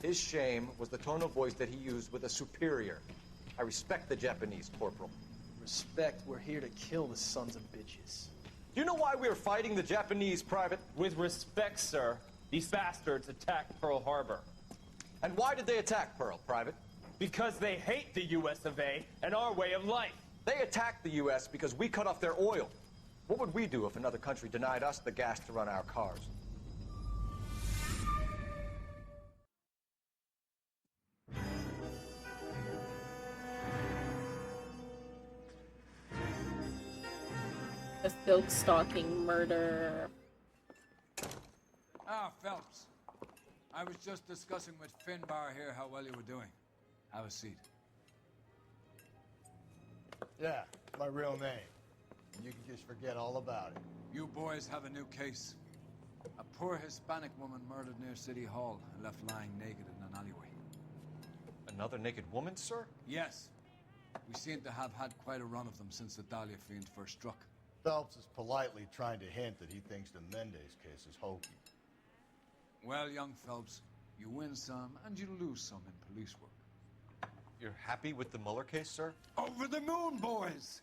His shame was the tone of voice that he used with a superior. I respect the Japanese, Corporal. Respect, we're here to kill the sons of bitches. Do you know why we are fighting the Japanese, Private? With respect, sir, these bastards attacked Pearl Harbor. And why did they attack Pearl, Private? Because they hate the US of A and our way of life. They attacked the U.S. because we cut off their oil. What would we do if another country denied us the gas to run our cars? A silk stalking murder. Ah, Phelps. I was just discussing with Finbar here how well you were doing. Have a seat. Yeah, my real name. And you can just forget all about it. You boys have a new case. A poor Hispanic woman murdered near City Hall and left lying naked in an alleyway. Another naked woman, sir? Yes. We seem to have had quite a run of them since the Dahlia fiend first struck. Phelps is politely trying to hint that he thinks the Mendez case is hokey. Well, young Phelps, you win some and you lose some in police work. You're happy with the Mueller case, sir? Over the moon, boys!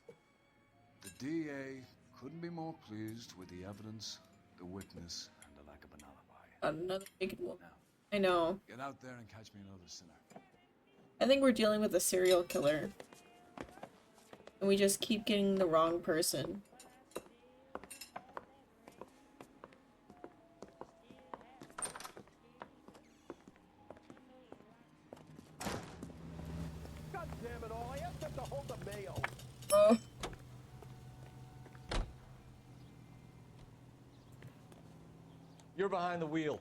The DA couldn't be more pleased with the evidence, the witness, and the lack of an alibi. Another naked woman. I know. Get out there and catch me another sinner. I think we're dealing with a serial killer. And we just keep getting the wrong person. God damn it all, I have to hold the mail. Oh. You're behind the wheel.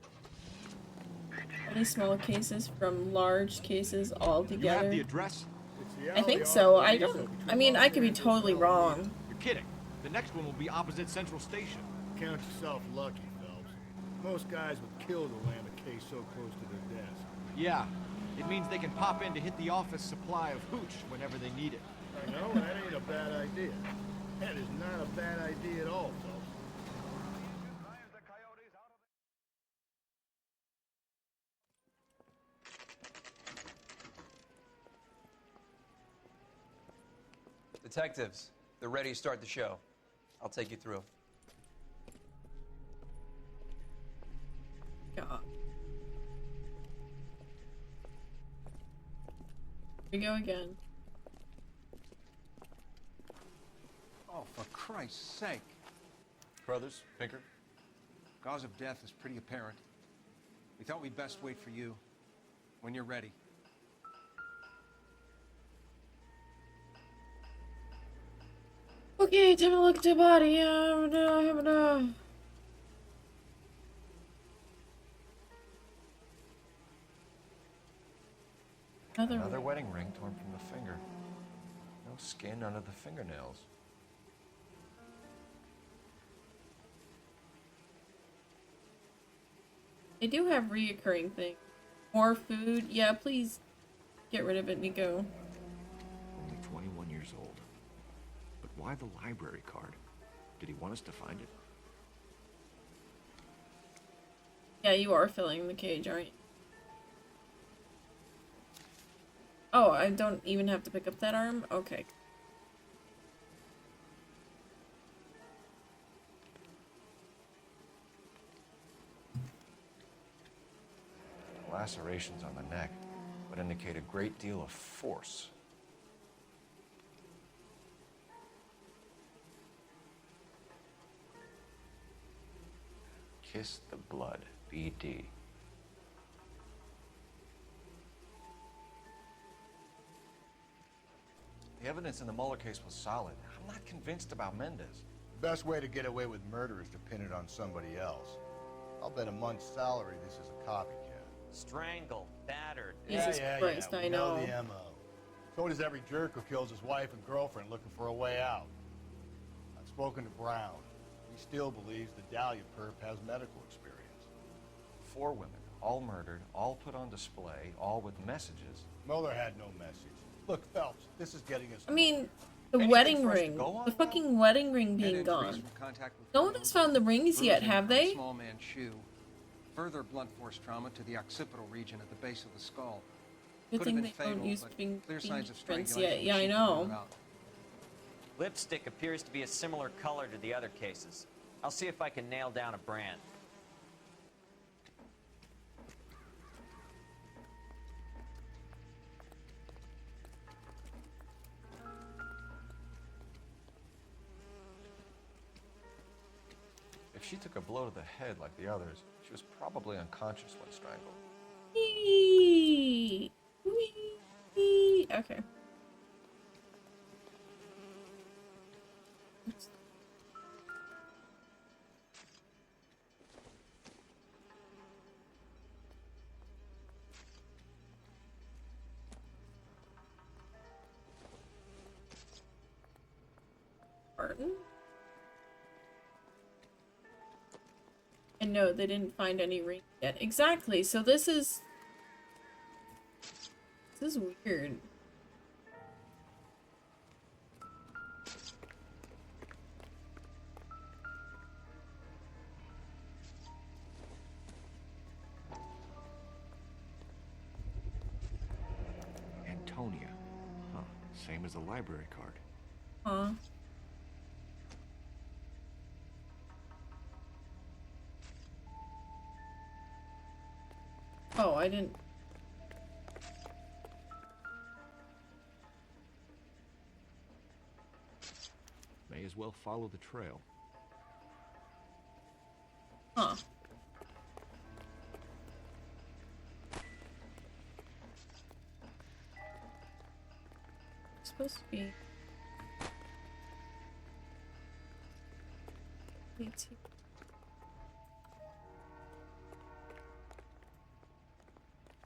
Any small cases from large cases all You together? have the address? I think so. I don't. I mean, I could be totally wrong. You're kidding. The next one will be opposite Central Station. Count yourself lucky, Phelps. Most guys would kill to land a case so close to their desk. Yeah. It means they can pop in to hit the office supply of hooch whenever they need it. I know, that ain't a bad idea. That is not a bad idea at all, Phelps. Detectives, they're ready to start the show. I'll take you through. God. Here we go again. Oh, for Christ's sake. Brothers, Pinker? Cause of death is pretty apparent. We thought we'd best wait for you. When you're ready. Okay, time to look at the body. Another wedding ring torn from the finger. No skin under the fingernails. They do have reoccurring things. More food. Yeah, please get rid of it, Nico. Only 21 years old. But why the library card? Did he want us to find it? Yeah, you are filling the cage, aren't you? Oh, I don't even have to pick up that arm? Okay. Lacerations on the neck would indicate a great deal of force. Kiss the blood, BD. evidence in the Mueller case was solid. I'm not convinced about Mendez. The best way to get away with murder is to pin it on somebody else. I'll bet a month's salary this is a copycat. Strangled, battered. Jesus Christ, we I know. the MO. So does every jerk who kills his wife and girlfriend looking for a way out. I've spoken to Brown. He still believes the Dahlia perp has medical experience. 4 women, all murdered, all put on display, all with messages. Mueller had no message. Look, Phelps, this is getting us... I mean, the Anything wedding for us to ring. go on The now? fucking wedding ring being Head injuries gone. from contact with No one has found the rings yet, bruising have from a they? Small man's shoe. Further blunt force trauma to the occipital region at the base of the skull. Good Could thing have they been don't fatal, use but fingerprints clear signs of yet. strangulation. Yeah, I know. Lipstick appears to be a similar color to the other cases. I'll see if I can nail down a brand. If she took a blow to the head like the others, she was probably unconscious when strangled. Wee. Wee. Okay. Barton? And no, they didn't find any ring yet. Exactly, so this is weird. Antonia. Huh. Same as the library card. Huh. Oh, I didn't. May as well follow the trail. Huh. It's supposed to be. Let's see.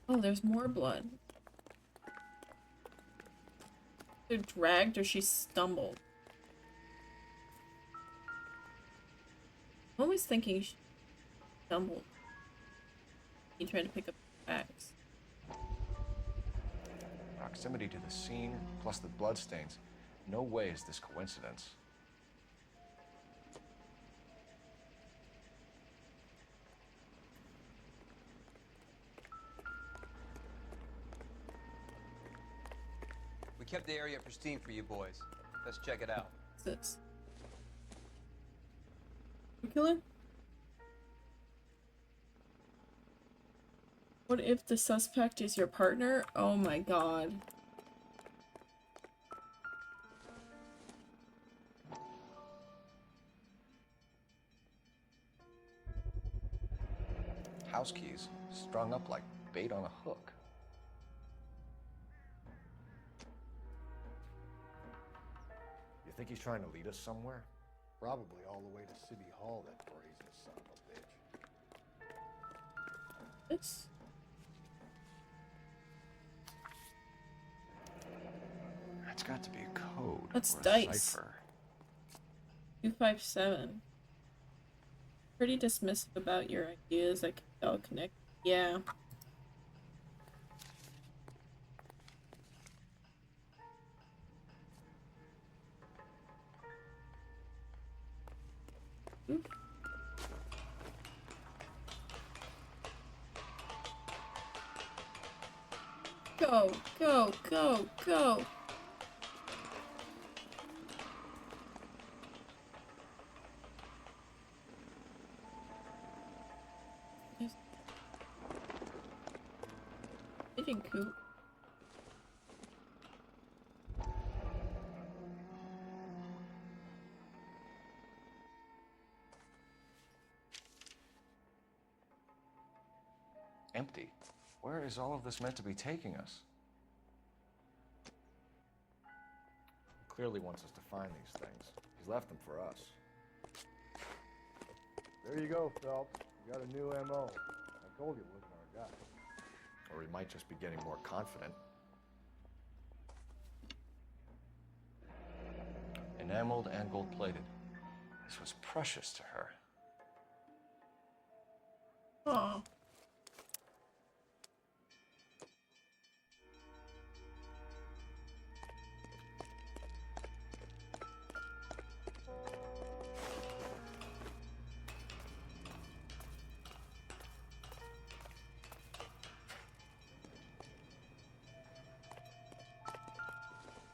Oh, there's more blood. They're dragged or she stumbled. I'm always thinking she stumbled. He tried to pick up the axe. Proximity to the scene, plus the bloodstains. No way is this coincidence. We kept the area pristine for you boys. Let's check it out. What's this? Killer? What if the suspect is your partner? Oh my god. House keys, strung up like bait on a hook. You think he's trying to lead us somewhere? Probably all the way to City Hall, that brazen son of a bitch. This? That's got to be a code. That's or a dice. cipher. 257. Pretty dismissive about your ideas. I can all connect. Yeah. Oop. Go, go, go, go. Pigeon coop. Empty. Where is all of this meant to be taking us? Clearly wants us to find these things. He's left them for us. There you go, Phelps. You got a new M.O. I told you it wasn't our guy. Or he might just be getting more confident. Enameled and gold-plated. This was precious to her. Oh.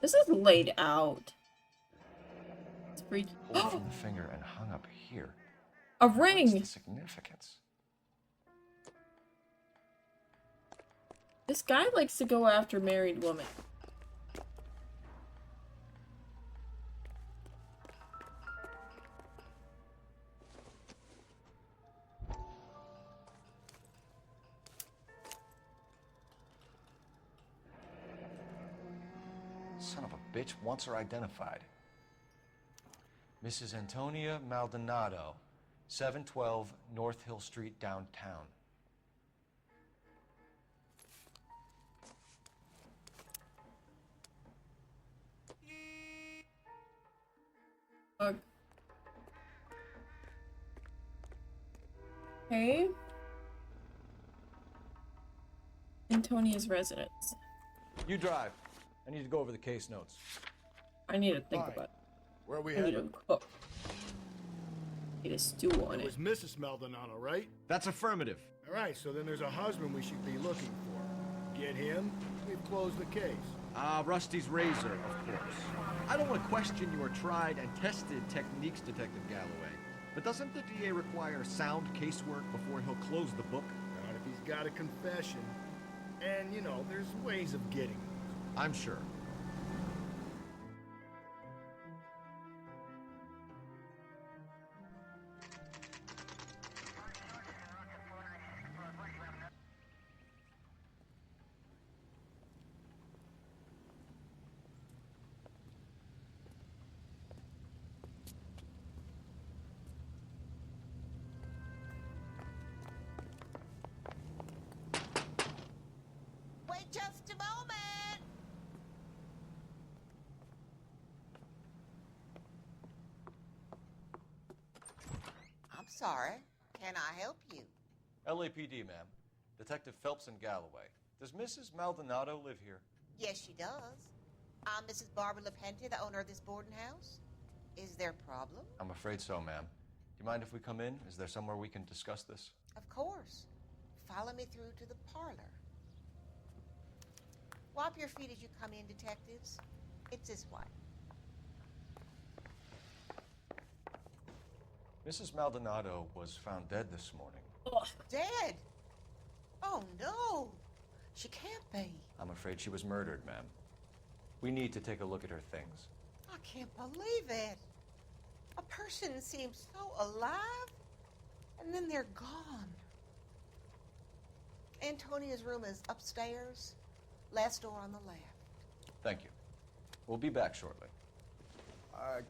This is laid out. It's freaky. Pulled from the finger and hung up here. A What's ring! the significance? This guy likes to go after married women. Son of a bitch wants her identified. Mrs. Antonia Maldonado, 712 North Hill Street, downtown. Okay. Antonia's residence. You drive. I need to go over the case notes. I need to think Fine. about it. Where are we I need headed? to cook. Need a stew on It it. was Mrs. Maldonado, right? That's affirmative. All right, so then there's a husband we should be looking for. Get him, we've closed the case. Rusty's razor, of course. I don't want to question your tried and tested techniques, Detective Galloway. But doesn't the DA require sound casework before he'll close the book? Not if he's got a confession. And, you know, there's ways of getting them. I'm sure. Wait just a moment. I'm sorry. Can I help you? LAPD, ma'am. Detective Phelps and Galloway. Does Mrs. Maldonado live here? Yes, she does. I'm Mrs. Barbara LaPente, the owner of this boarding house. Is there a problem? I'm afraid so, ma'am. Do you mind if we come in? Is there somewhere we can discuss this? Of course. Follow me through to the parlor. Wipe your feet as you come in, detectives. It's this way. Mrs. Maldonado was found dead this morning. Dead? Oh, no. She can't be. I'm afraid she was murdered, ma'am. We need to take a look at her things. I can't believe it. A person seems so alive, and then they're gone. Antonia's room is upstairs, last door on the left. Thank you. We'll be back shortly.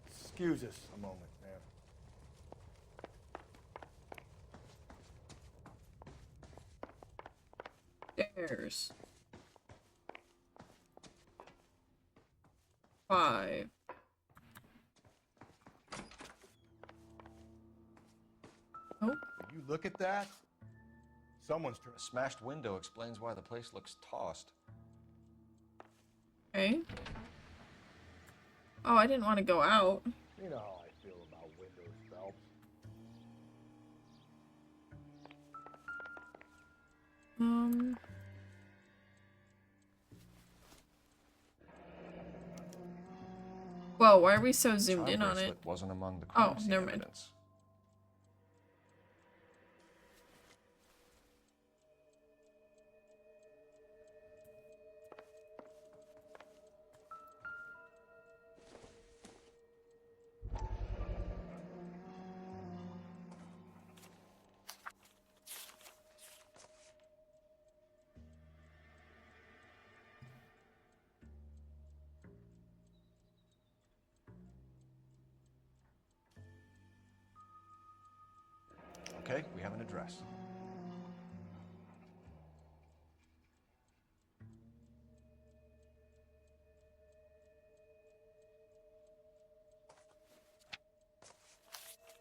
Excuse us a moment, ma'am. Stairs. 5. Oh. Will you look at that? Someone's trying. A smashed window explains why the place looks tossed. Okay. Oh, I didn't want to go out. You know how I feel about windows, Phelps. Whoa, why are we so zoomed in on it? Bracelet wasn't among the crime scene never mind. evidence. Okay, we have an address.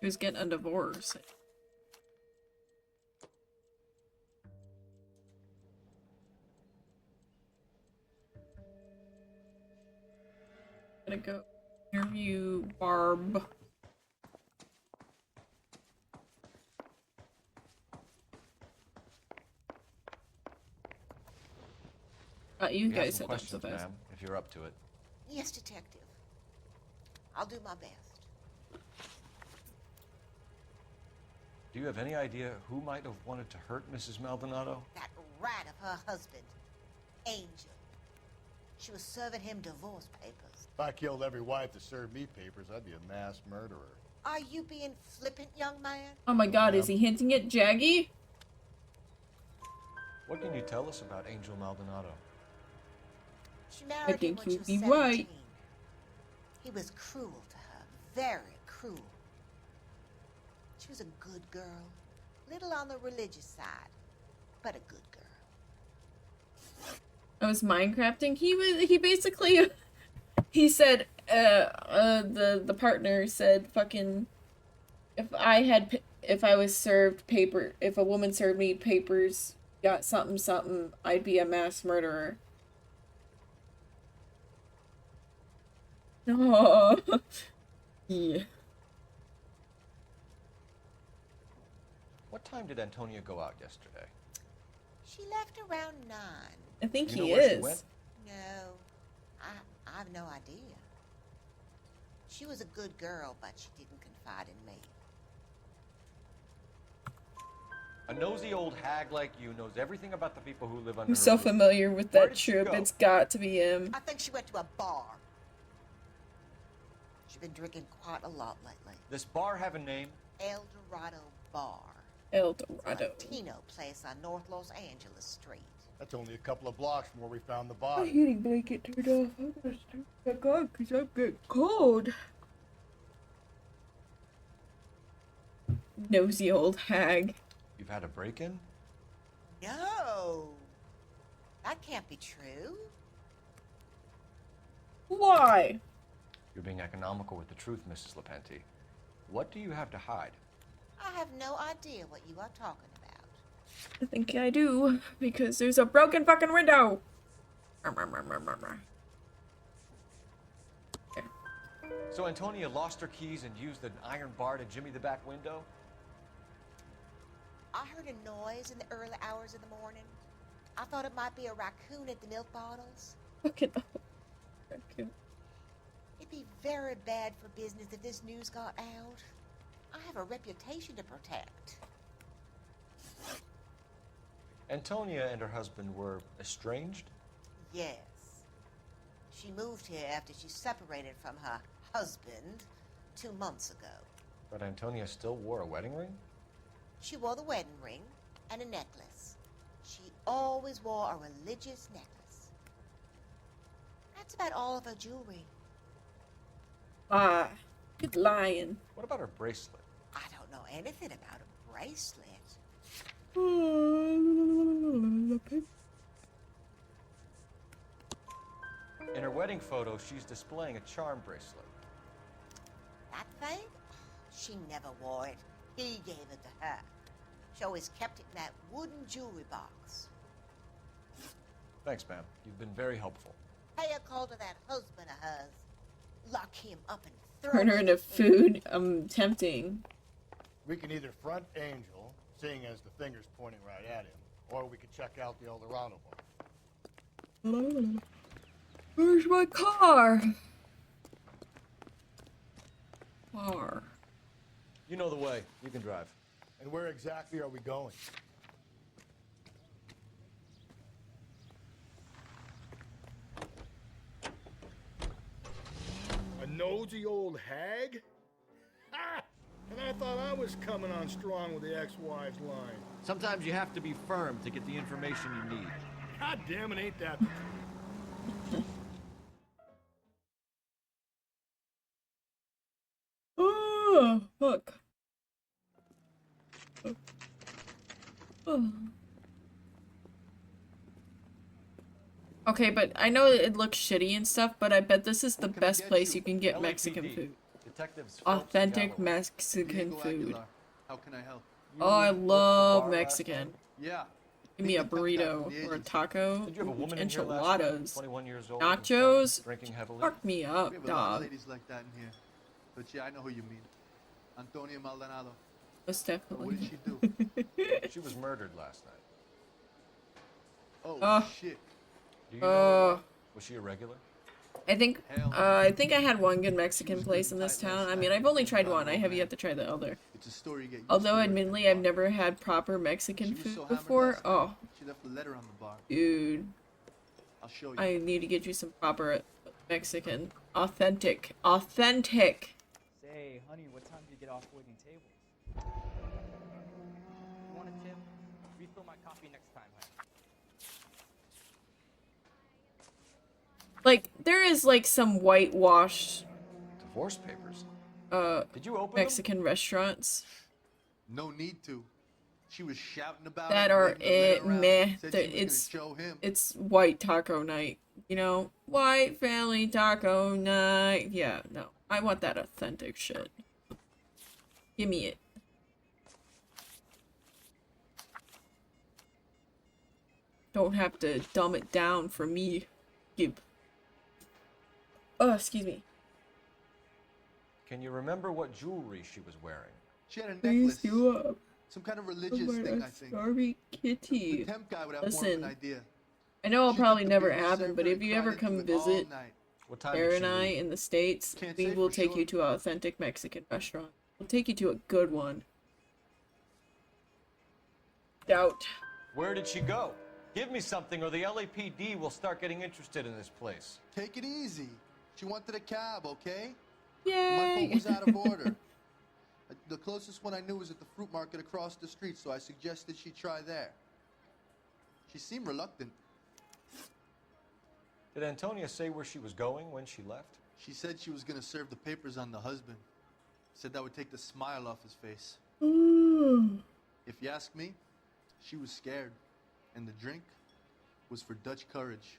Who's getting a divorce? Gonna go interview Barb. You We have guys some said that so questions, fast. ma'am, if you're up to it. Yes, Detective. I'll do my best. Do you have any idea who might have wanted to hurt Mrs. Maldonado? That rat of her husband, Angel. She was serving him divorce papers. If I killed every wife that served me papers, I'd be a mass murderer. Are you being flippant, young man? Oh my god, is he hinting at Jaggy? What can you tell us about Angel Maldonado? She married him think when she you'd was be 17. right. He was cruel to her, very cruel. She was a good girl, little on the religious side, but a good girl. I was Minecrafting. He basically he said the partner said fucking if I was served paper, if a woman served me papers, got something, I'd be a mass murderer. Oh. Yeah. What time did Antonia go out yesterday? She left around 9. I think You know he where she is. went? No, I have no idea. She was a good girl, but she didn't confide in me. A nosy old hag like you knows everything about the people who live under I'm her so roof. familiar with Where that did she trip. go? It's got to be him. I think she went to a bar. She's been drinking quite a lot lately. This bar have a name? El Dorado Bar. El It's a Dorado. Latino place on North Los Angeles Street. That's only a couple of blocks from where we found the My body. heating blanket turned off. I'm gonna start back on because I'm getting cold. Nosy old hag. You've had a break-in? No, that can't be true. Why? You're being economical with the truth, Mrs. Lepenti. What do you have to hide? I have no idea what you are talking about. I think I do because there's a broken fucking window. So Antonia lost her keys and used an iron bar to jimmy the back window? I heard a noise in the early hours of the morning. I thought it might be a raccoon at the milk bottles. Fucking raccoon. It'd be very bad for business if this news got out. I have a reputation to protect. Antonia and her husband were estranged? Yes. She moved here after she separated from her husband 2 months ago. But Antonia still wore a wedding ring? She wore the wedding ring and a necklace. She always wore a religious necklace. That's about all of her jewelry. Ah, good lying. What about her bracelet? I don't know anything about a bracelet. In her wedding photo, she's displaying a charm bracelet. That thing? She never wore it. He gave it to her. She always kept it in that wooden jewelry box. Thanks, ma'am. You've been very helpful. Pay a call to that husband of hers. Lock him up and throw Turn her him into in. food. Tempting. We can either front Angel, seeing as the finger's pointing right at him, or we could check out the El Dorado bar. Where's my car? Car. You know the way. You can drive. And where exactly are we going? A nosy old hag? Ha! And I thought I was coming on strong with the ex-wives line. Sometimes you have to be firm to get the information you need. God damn it, ain't that the truth? Oh, fuck. Okay, but I know it looks shitty and stuff, but I bet this is the best place you can get Mexican LAPD. food. Detectives Phelps and Authentic Galloway. Mexican food. How can I help? Oh, I worked the love bar last Mexican. Yeah. Give me a burrito or a taco. Did you have a Ooh, woman in here last night? enchiladas. 21 years old. Nachos. Drinking heavily. Fuck me up, We have a lot of dog. ladies like that in here. But yeah, I know who you mean. Antonia Maldonado. Most So definitely. what did she do? She was murdered last night. Oh, shit. Do you know her? Was she a regular? I think I had one good Mexican place in this town. I mean, I've only tried one. I have yet to try the other. It's a story you get used Although, to. admittedly, I've never had proper Mexican She was food so hammered before. last night, Oh, She left a letter on the bar. dude. I'll show you. I need to get you some proper Mexican. Authentic. Authentic. Say, honey, what time do you get off waiting tables? You want a tip? Refill my coffee next time, honey. Like, there is, like, some whitewashed, Divorce papers. Did you open Mexican restaurants No need to. She was shouting about that it, are waving the letter around, meh. said she was gonna It's show him. it's white taco night, you know, white family taco night. Yeah, no, I want that authentic shit. Give me it. Don't have to dumb it down for me. Give. Oh, excuse me. Can you remember what jewelry she was wearing? She had a Please necklace. do up. Some kind of religious Oh, thing, my I think. sorry kitty. The temp guy would have more of Listen, an idea. I know it'll She probably took the never beer happen, served but her if and you cried ever into come it all visit night. What time Sarah did and she I leave? in the States, Can't we say will for take sure. you to an authentic Mexican restaurant. We'll take you to a good one. Doubt. Where did she go? Give me something or the LAPD will start getting interested in this place. Take it easy. She wanted a cab, okay? Yay! My phone was out of order. The closest one I knew was at the fruit market across the street, so I suggested she try there. She seemed reluctant. Did Antonia say where she was going when she left? She said she was going to serve the papers on the husband. Said that would take the smile off his face. If you ask me, she was scared. And the drink was for Dutch courage.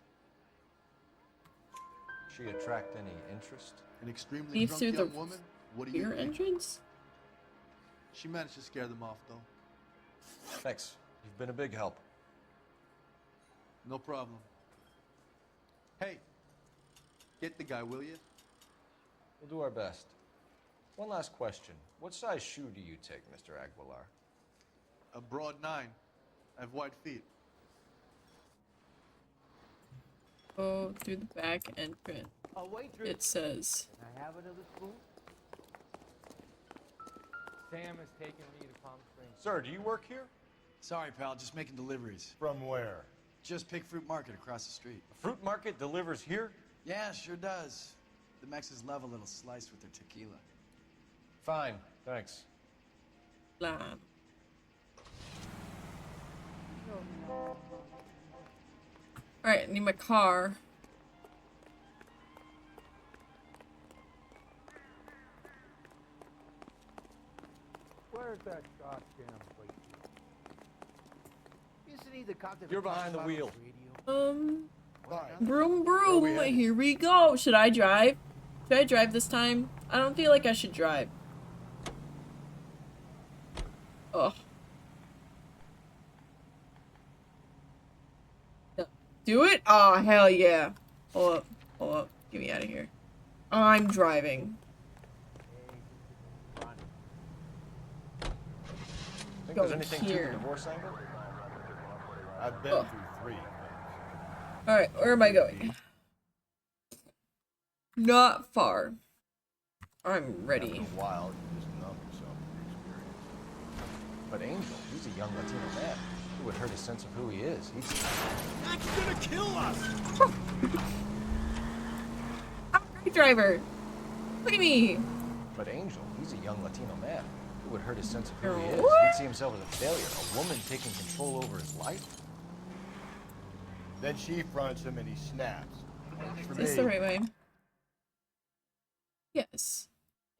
She attract any interest? An extremely Leave drunk through young the woman? What do you rear think? entrance? She managed to scare them off, though. Thanks. You've been a big help. No problem. Hey, get the guy, will you? We'll do our best. One last question. What size shoe do you take, Mr. Aguilar? A broad 9. I have wide feet. Go through the back entrance. Oh, waitress. It says. Can I have another spoon? Sam is taking me to Palm Springs. Sir, do you work here? Sorry, pal, just making deliveries. From where? Just Pig Fruit Market across the street. The fruit market delivers here? Yeah, sure does. The Mexes love a little slice with their tequila. Fine, thanks. Lamb. Alright, I need my car. Where's that goddamn plate? Isn't he the cop that You're behind the wheel. Broom broom, here we go. Should I drive? Should I drive this time? I don't feel like I should drive. Ugh. Do it? Oh, hell yeah. Hold up. Hold up. Get me out of here. I'm driving. Think Go there's anything to here. the divorce angle? I've been Oh. through 3. Alright, where am I going? Not far. I'm ready. After a while, you just numb yourself to the experience. But Angel, he's a young Latino man. It would hurt his sense of who he is. He's... That's gonna kill us! I'm a great driver. Look at me. But Angel, he's a young Latino man. It would hurt his sense of who he is. What? He'd see himself as a failure, a woman taking control over his life. Then she fronts him and he snaps. For Is this me, the right way? Yes.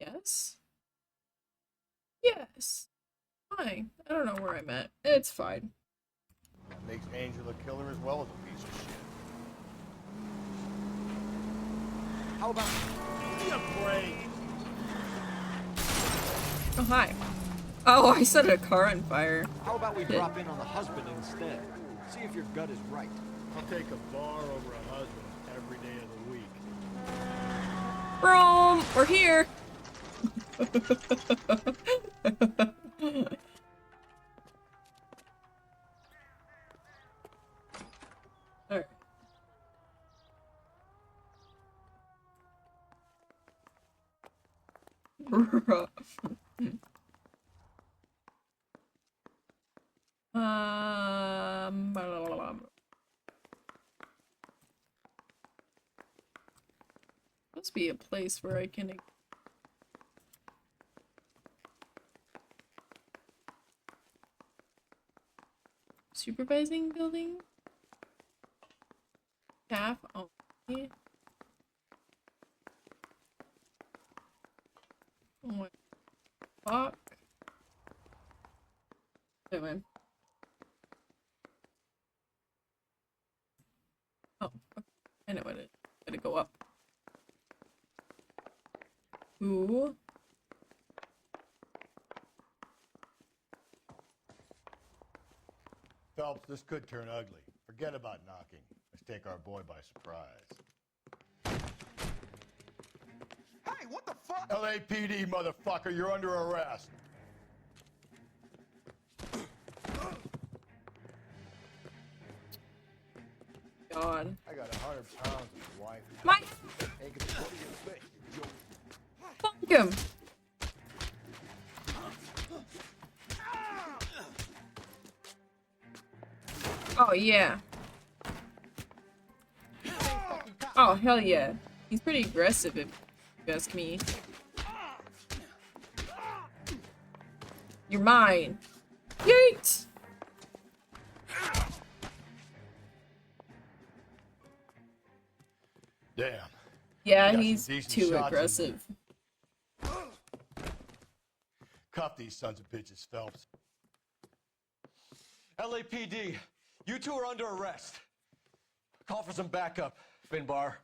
Yes. Yes. Fine. I don't know where I'm at. It's fine. Makes Angel a killer as well as a piece of shit. How about give me a break? Oh, hi. Oh, I set a car on fire. How about we drop in on the husband instead? See if your gut is right. I'll take a bar over a husband every day of the week. Boom! We're here! Alright. Blah, blah, blah, blah. Must be a place where I can supervising building? Staff only? Oh my fuck. Anyway. Oh, okay. I know what it is. Gotta go up. Ooh. Phelps, this could turn ugly. Forget about knocking. Let's take our boy by surprise. Hey, what the fuck? LAPD, motherfucker, you're under arrest. God. I got 100 pounds of wife. My. Ain't gonna go to your face, you joke. Fuck him. Oh yeah. Oh hell yeah. He's pretty aggressive if you ask me. You're mine. Yeet! Damn. Yeah, You got he's some decent too shots in aggressive. Cuff these sons of bitches, Phelps. LAPD, you two are under arrest. Call for some backup, Finbar.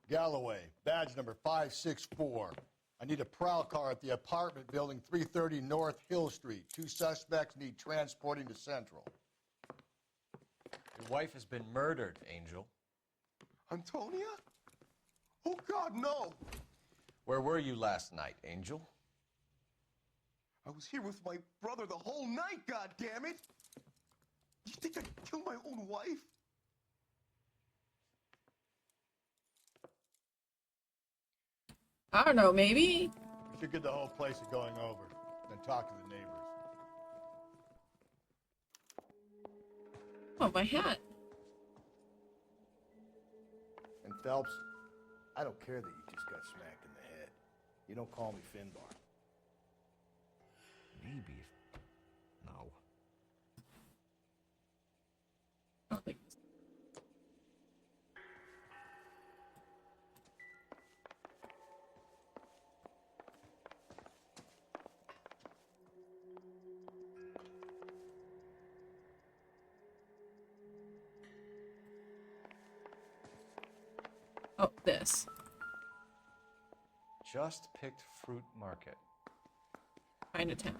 Galloway, badge number 564. I need a prowl car at the apartment building 330 North Hill Street. 2 suspects need transporting to Central. Your wife has been murdered, Angel. Antonia? Oh, God, no! Where were you last night, Angel? I was here with my brother the whole night, God damn it! You think I'd kill my own wife? I don't know, maybe? We should get the whole place going over, then talk to the neighbors. Oh, my hat. And Phelps, I don't care that you just got smacked in the head. You don't call me Finbar. Maybe. No. I don't think this. Oh, this. Just picked fruit market. Chinatown.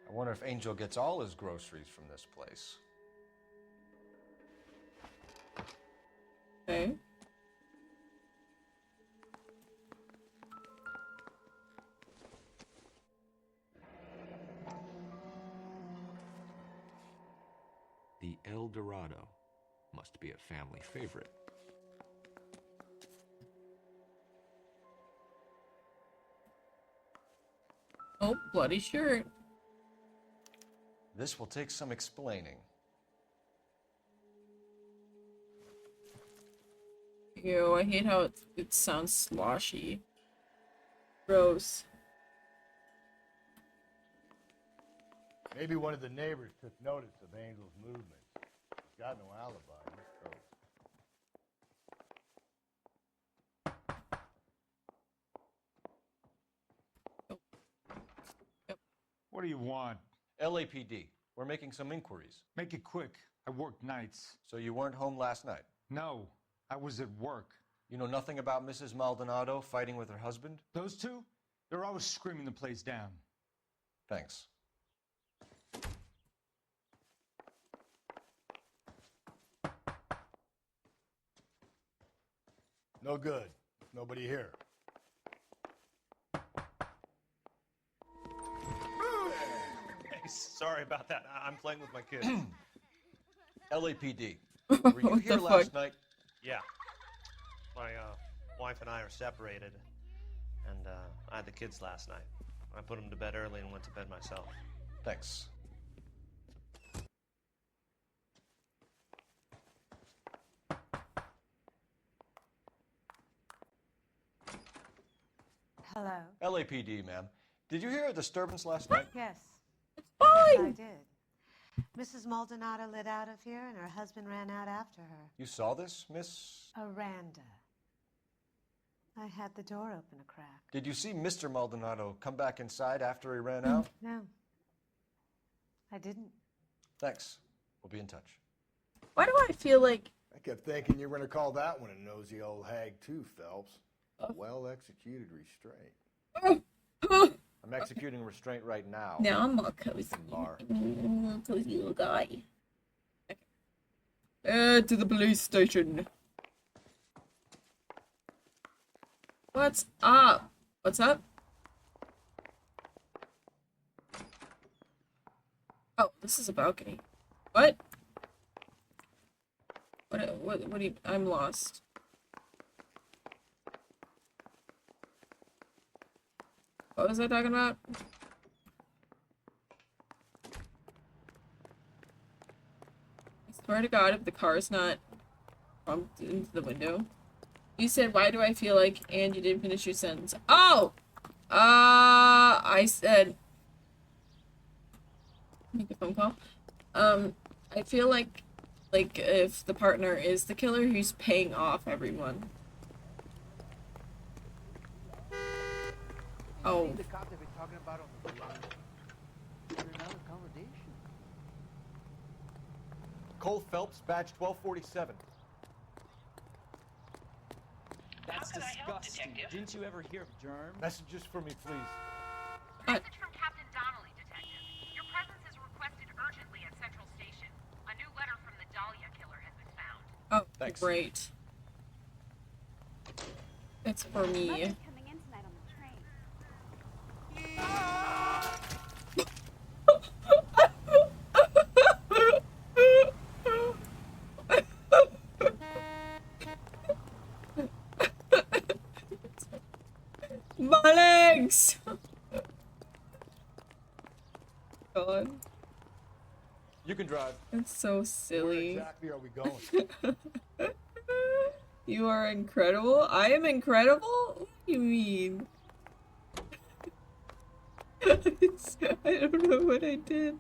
I wonder if Angel gets all his groceries from this place. Okay. The El Dorado must be a family favorite. Oh, bloody shirt. This will take some explaining. Ew, I hate how it sounds sloshy. Gross. Maybe one of the neighbors took notice of Angel's movements. He's got no alibi. He's toast. What do you want? LAPD. We're making some inquiries. Make it quick. I work nights. So you weren't home last night? No, I was at work. You know nothing about Mrs. Maldonado fighting with her husband? Those two? They're always screaming the place down. Thanks. No good. Nobody here. Hey, sorry about that. I'm playing with my kids. LAPD. Were you here last night? Yeah. My wife and I are separated, and I had the kids last night. I put them to bed early and went to bed myself. Thanks. Hello. LAPD, ma'am. Did you hear a disturbance last night? Yes. Fine. Yes, I did. Mrs. Maldonado lit out of here, and her husband ran out after her. You saw this, Miss? Aranda. I had the door open a crack. Did you see Mr. Maldonado come back inside after he ran out? No. I didn't. Thanks. We'll be in touch. Why do I feel like... I kept thinking you were going to call that one a nosy old hag too, Phelps. Well-executed restraint. I'm executing restraint right now. Now I'm all cozy. Bar. Cozy little guy. Okay. To the police station. What's up? What's up? Oh, this is a balcony. What? What do you... I'm lost. What was I talking about? I swear to God, if the car's not bumped into the window. You said, why do I feel like, and you didn't finish your sentence. Oh! I said... Make a phone call. I feel like if the partner is the killer, he's paying off everyone. Oh. The cops have been talking about on the radio. Another accommodation. Cole Phelps, badge 1247. That's disgusting. Didn't you ever hear of germs? Messages for me, please. Message from Captain Donnelly, Detective. Your presence is requested urgently at Central Station. A new letter from the Dahlia killer has been found. Oh, thanks. Great. It's for me. Coming in tonight on the train. My legs! God. You can drive. It's so silly. Where exactly are we going? You are incredible? I am incredible? What do you mean? I don't know what I did.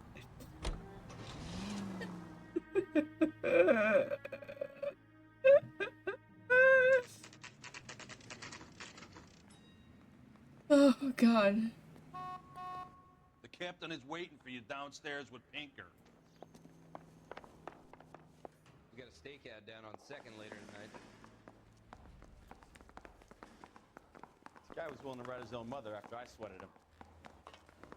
Oh, God. The captain is waiting for you downstairs with Pinker. We got a stakeout down on 2nd later tonight. This guy was willing to write his own mother after I sweated him.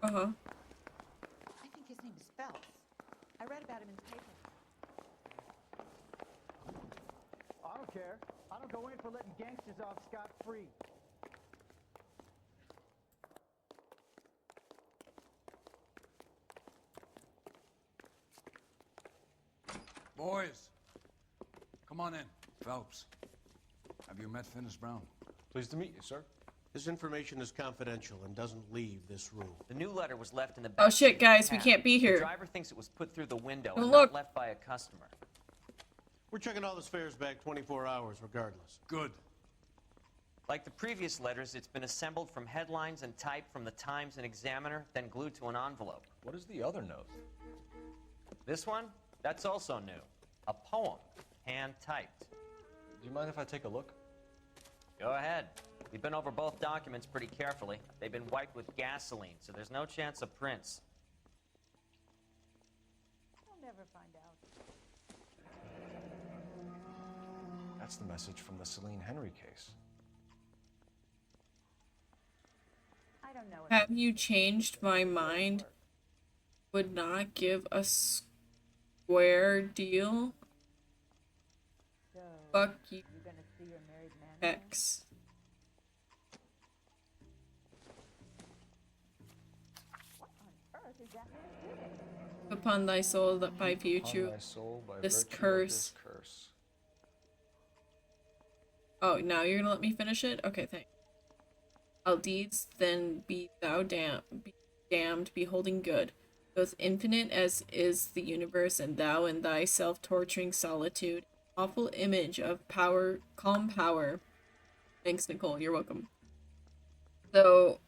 Uh-huh. I think his name is Phelps. I read about him in the paper. I don't care. I don't go in for letting gangsters off scot-free. Boys, come on in. Phelps, have you met Finis Brown? Pleased to meet you, sir. This information is confidential and doesn't leave this room. The new letter was left in the Oh back shit, seat of the guys, we cab. can't be here. The driver thinks it was put through the window Oh, and look. not left by a customer. We're checking all the spares back 24 hours regardless. Good. Like the previous letters, it's been assembled from headlines and typed from the Times and Examiner, then glued to an envelope. What is the other note? This one? That's also new. A poem, hand-typed. Do you mind if I take a look? Go ahead. We've been over both documents pretty carefully. They've been wiped with gasoline, so there's no chance of prints. never find out. That's the message from the Celine Henry case. I don't know. Have you changed my mind? Would not give a square deal. So, Fuck you, you're gonna see your married man again? X. What on earth is that man doing? Upon thy soul that by virtue Upon thy soul, by this virtue of curse. this curse. Oh, now you're gonna let me finish it? Okay, thanks. All deeds then be thou damned, beholding good, both infinite as is the universe, and thou in thy self-torturing solitude, awful image of power, calm power. Thanks, Nicole, you're welcome. Though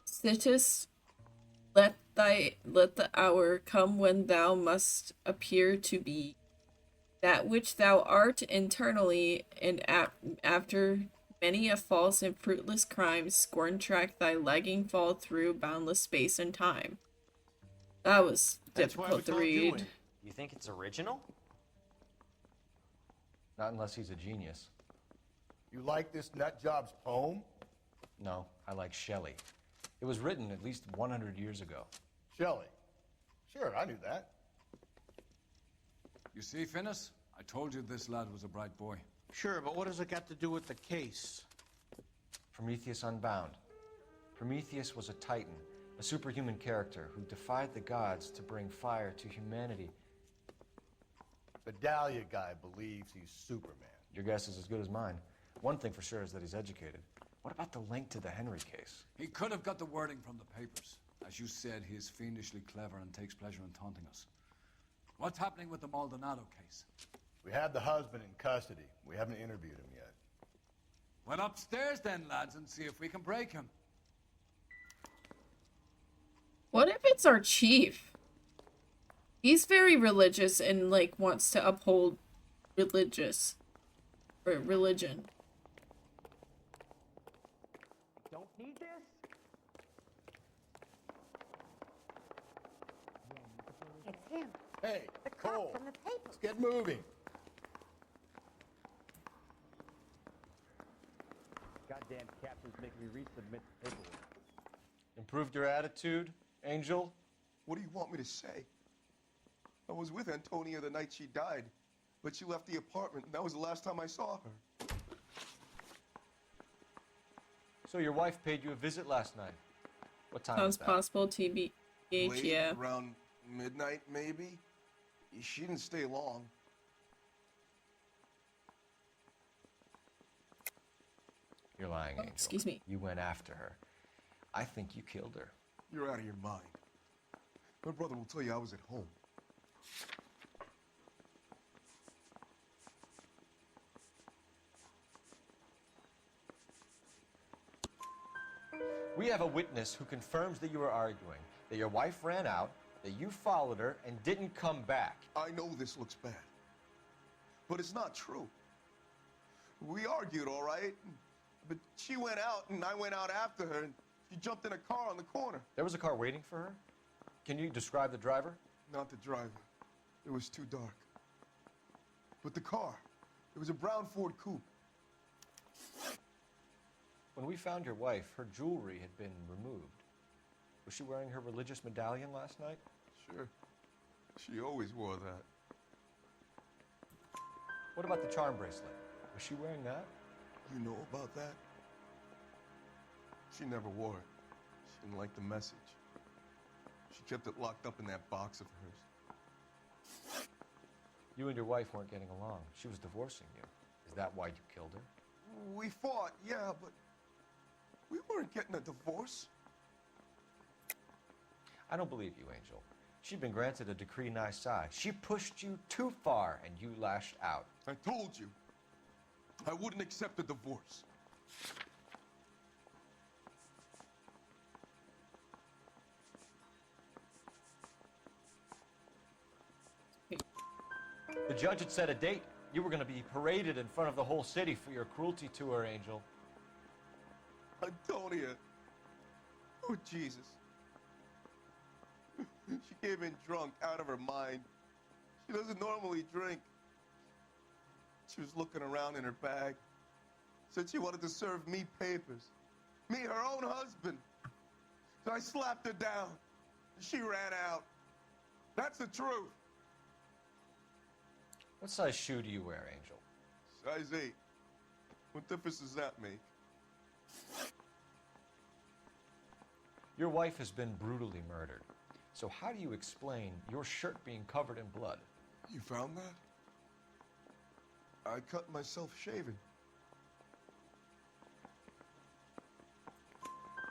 sittest, let the hour come when thou must appear to be that which thou art internally, and after many a false and fruitless crime, scorn track thy lagging fall through boundless space and time. That was difficult to read. You think it's original? Not unless he's a genius. You like this nutjob's poem? No, I like Shelley. It was written at least 100 years ago. Shelley. Sure, I knew that. You see, Finnis? I told you this lad was a bright boy. Sure, but what does it got to do with the case? Prometheus Unbound. Prometheus was a titan, a superhuman character who defied the gods to bring fire to humanity. The Dahlia guy believes he's Superman. Your guess is as good as mine. One thing for sure is that he's educated. What about the link to the Henry case? He could have got the wording from the papers. As you said, he is fiendishly clever and takes pleasure in taunting us. What's happening with the Maldonado case? We have the husband in custody. We haven't interviewed him yet. Well, upstairs then, lads, and see if we can break him. What if it's our chief? He's very religious and, like, wants to uphold religion. Don't need this? It's him. Hey, The cop Cole, from the paper. let's get moving. Goddamn captain's making me resubmit the paperwork. Improved your attitude, Angel? What do you want me to say? I was with Antonia the night she died, but she left the apartment, and that was the last time I saw her. So your wife paid you a visit last night. What time Sounds was that? possible, TBH, Late, yeah. around midnight, maybe? She didn't stay long. You're lying, Angel. Excuse me. You went after her. I think you killed her. You're out of your mind. My brother will tell you I was at home. We have a witness who confirms that you were arguing, that your wife ran out, that you followed her and didn't come back. I know this looks bad, but it's not true. We argued, all right, but she went out and I went out after her, and she jumped in a car on the corner. There was a car waiting for her? Can you describe the driver? Not the driver. It was too dark. But the car, it was a brown Ford coupe. When we found your wife, her jewelry had been removed. Was she wearing her religious medallion last night? Sure. She always wore that. What about the charm bracelet? Was she wearing that? You know about that? She never wore it. She didn't like the message. She kept it locked up in that box of hers. You and your wife weren't getting along. She was divorcing you. Is that why you killed her? We fought, yeah, but we weren't getting a divorce. I don't believe you, Angel. She'd been granted a decree nisi. She pushed you too far, and you lashed out. I told you. I wouldn't accept a divorce. The judge had set a date. You were going to be paraded in front of the whole city for your cruelty to her, Angel. Antonia. Oh, Jesus. She came in drunk, out of her mind. She doesn't normally drink. She was looking around in her bag. Said she wanted to serve me papers. Me, her own husband. So I slapped her down. She ran out. That's the truth. What size shoe do you wear, Angel? Size 8. What difference does that make? Your wife has been brutally murdered. So how do you explain your shirt being covered in blood? You found that? I cut myself shaving.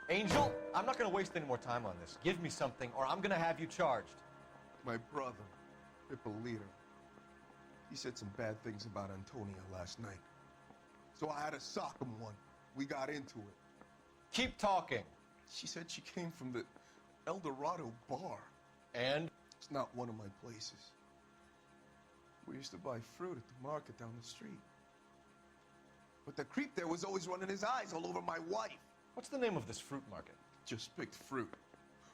Angel, I'm not going to waste any more time on this. Give me something, or I'm going to have you charged. My brother, Ippolito, he said some bad things about Antonia last night. So I had to sock him one. We got into it. Keep talking. She said she came from the El Dorado bar. And? It's not one of my places. We used to buy fruit at the market down the street. But the creep there was always running his eyes all over my wife. What's the name of this fruit market? Just picked fruit.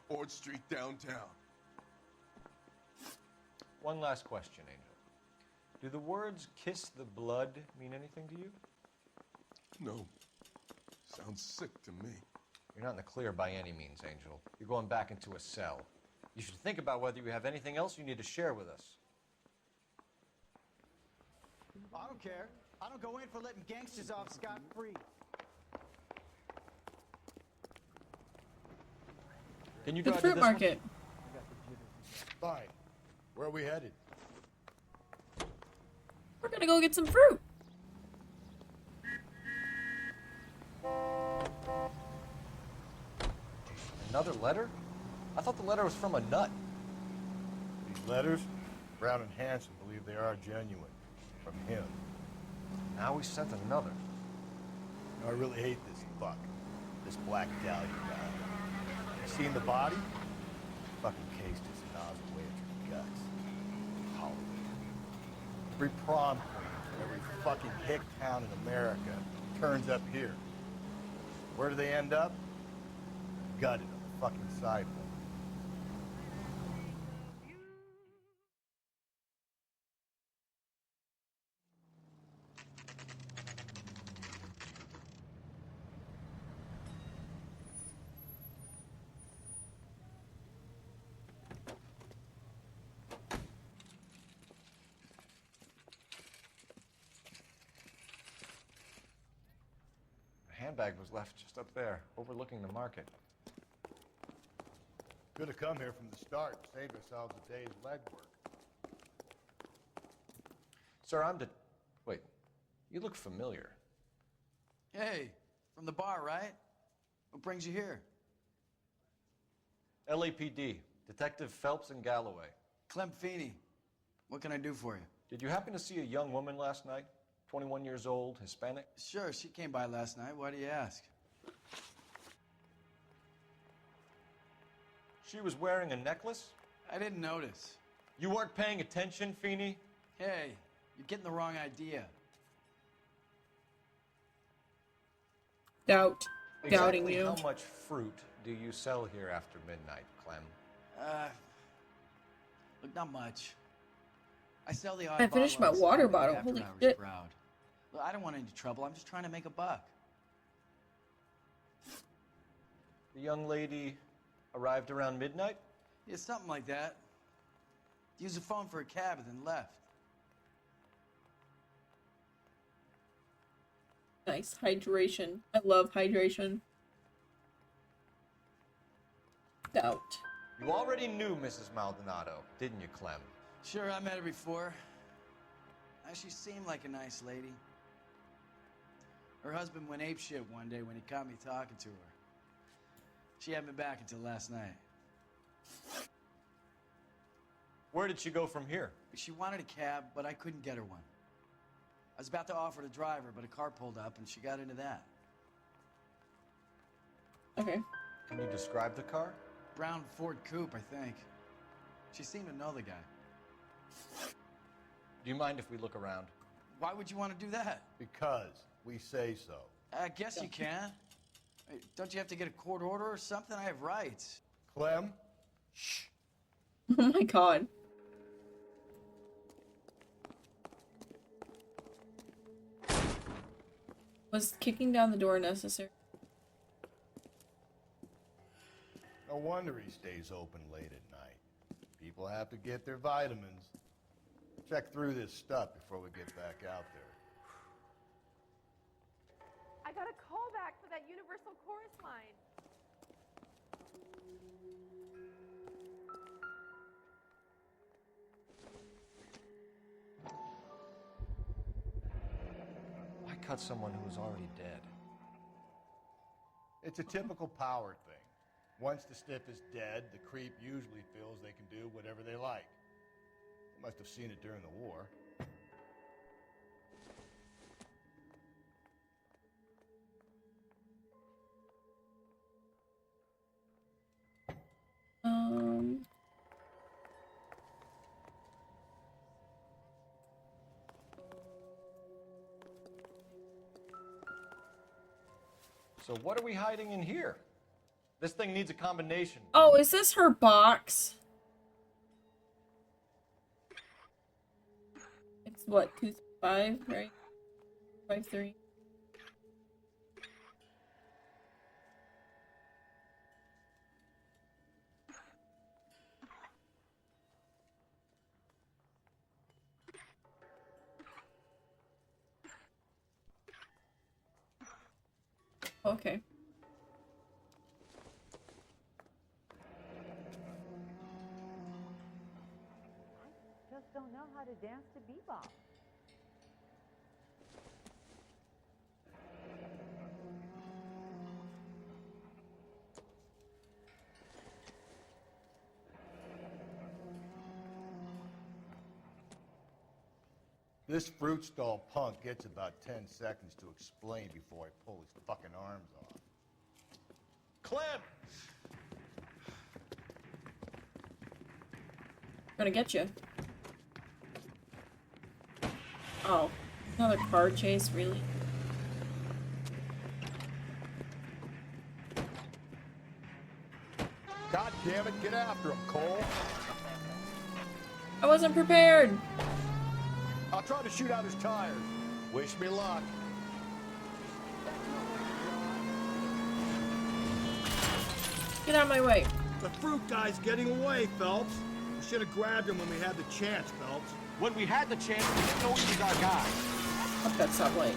Ord Street downtown. One last question, Angel. Do the words kiss the blood mean anything to you? No. Sounds sick to me. You're not in the clear by any means, Angel. You're going back into a cell. You should think about whether you have anything else you need to share with us. I don't care. I don't go in for letting gangsters off scot-free. Can you The drive fruit to this one? market. Fine. Where are we headed? We're gonna go get some fruit. Another letter? I thought the letter was from a nut. These letters, Brown and Hanson believe they are genuine. From him. Now we sent another. I really hate this fuck. This Black Dahlia guy. You seen the body? Fucking cased his nozzle way into her guts. Hollywood. Every prom queen from every fucking hick town in America turns up here. Where do they end up? Gutted on the fucking sidewalk. The handbag was left just up there, overlooking the market. Could have come here from the start, saved ourselves a day's legwork. Sir, Wait, you look familiar. Hey, from the bar, right? What brings you here? LAPD, Detective Phelps and Galloway. Clem Feeney. What can I do for you? Did you happen to see a young woman last night? 21 years old, Hispanic? Sure, she came by last night. Why do you ask? She was wearing a necklace? I didn't notice. You weren't paying attention, Feeney? Hey, you're getting the wrong idea. Doubting Exactly you. how much fruit do you sell here after midnight, Clem? Look, not much. I sell the odd I finished my bottle on water Saturday bottle. after Holy hours shit. crowd. Look, I don't want any trouble. I'm just trying to make a buck. The young lady arrived around midnight? Yeah, something like that. Used the phone for a cab and then left. Nice hydration. I love hydration. Doubt. You already knew Mrs. Maldonado, didn't you, Clem? Sure, I met her before. She seemed like a nice lady. Her husband went apeshit one day when he caught me talking to her. She hadn't been back until last night. Where did she go from here? She wanted a cab, but I couldn't get her one. I was about to offer the driver, but a car pulled up and she got into that. Okay. Can you describe the car? Brown Ford Coupe, I think. She seemed to know the guy. Do you mind if we look around? Why would you want to do that? Because we say so. I guess you can. Hey, don't you have to get a court order or something? I have rights. Clem? Shh. Oh my god. Was kicking down the door necessary? No wonder he stays open late at night. People have to get their vitamins. Check through this stuff before we get back out there. I got a call back for that Universal Chorus line. Why cut someone who was already dead? It's a typical power thing. Once the stiff is dead, the creep usually feels they can do whatever they like. They must have seen it during the war. So what are we hiding in here? This thing needs a combination. Oh, is this her box? It's what, 235, right? 53. Okay. Just don't know how to dance to bebop. This fruit stall punk gets about 10 seconds to explain before I pull his fucking arms off. Clem! Gonna get you. Oh, another car chase, really? God damn it, get after him, Cole. I wasn't prepared. I'll try to shoot out his tires. Wish me luck. Get out of my way. The fruit guy's getting away, Phelps. We should have grabbed him when we had the chance, Phelps. When we had the chance, we didn't know he was our guy. Fuck that subway.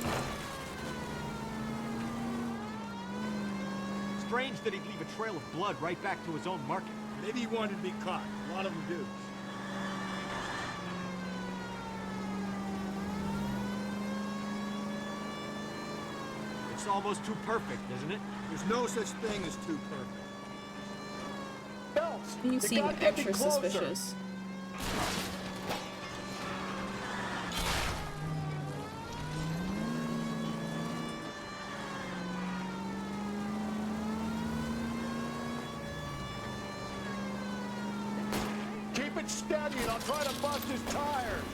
Strange that he'd leave a trail of blood right back to his own market. Maybe he wanted to be caught. A lot of them do. It's almost too perfect, isn't it? There's no such thing as too perfect. Phelps! You seem gotta get me extra closer. suspicious. Keep it steady and I'll try to bust his tires.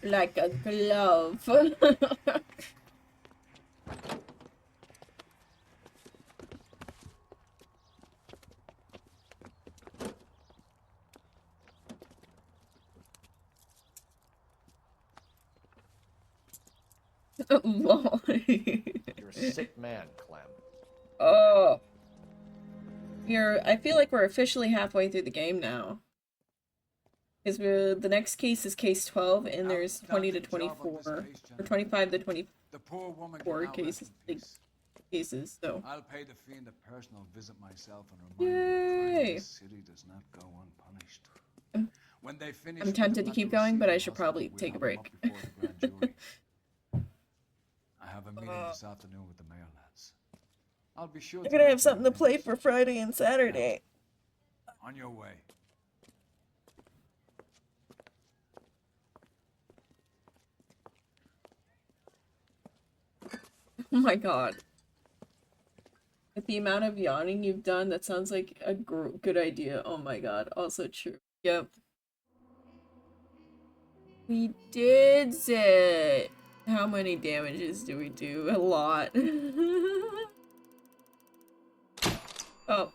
Like a glove. Lol. You're a sick man, Clem. Oh. I feel like we're officially halfway through the game now. Because the next case is case 12, and there's 20 to 24, or 25 to 24 cases, so. I'll pay the fiend a personal visit myself and remind him the crime in the city does not go unpunished. When they finish I'm tempted to keep going, but I should probably take a break. I have a meeting this afternoon with the mayor lads. I'll be sure I'm gonna have something to play for Friday and Saturday. On your way. Oh my god. With the amount of yawning you've done, that sounds like a good idea. Oh my god. Also true. Yep. We did it! How many damages do we do? A lot. Oh.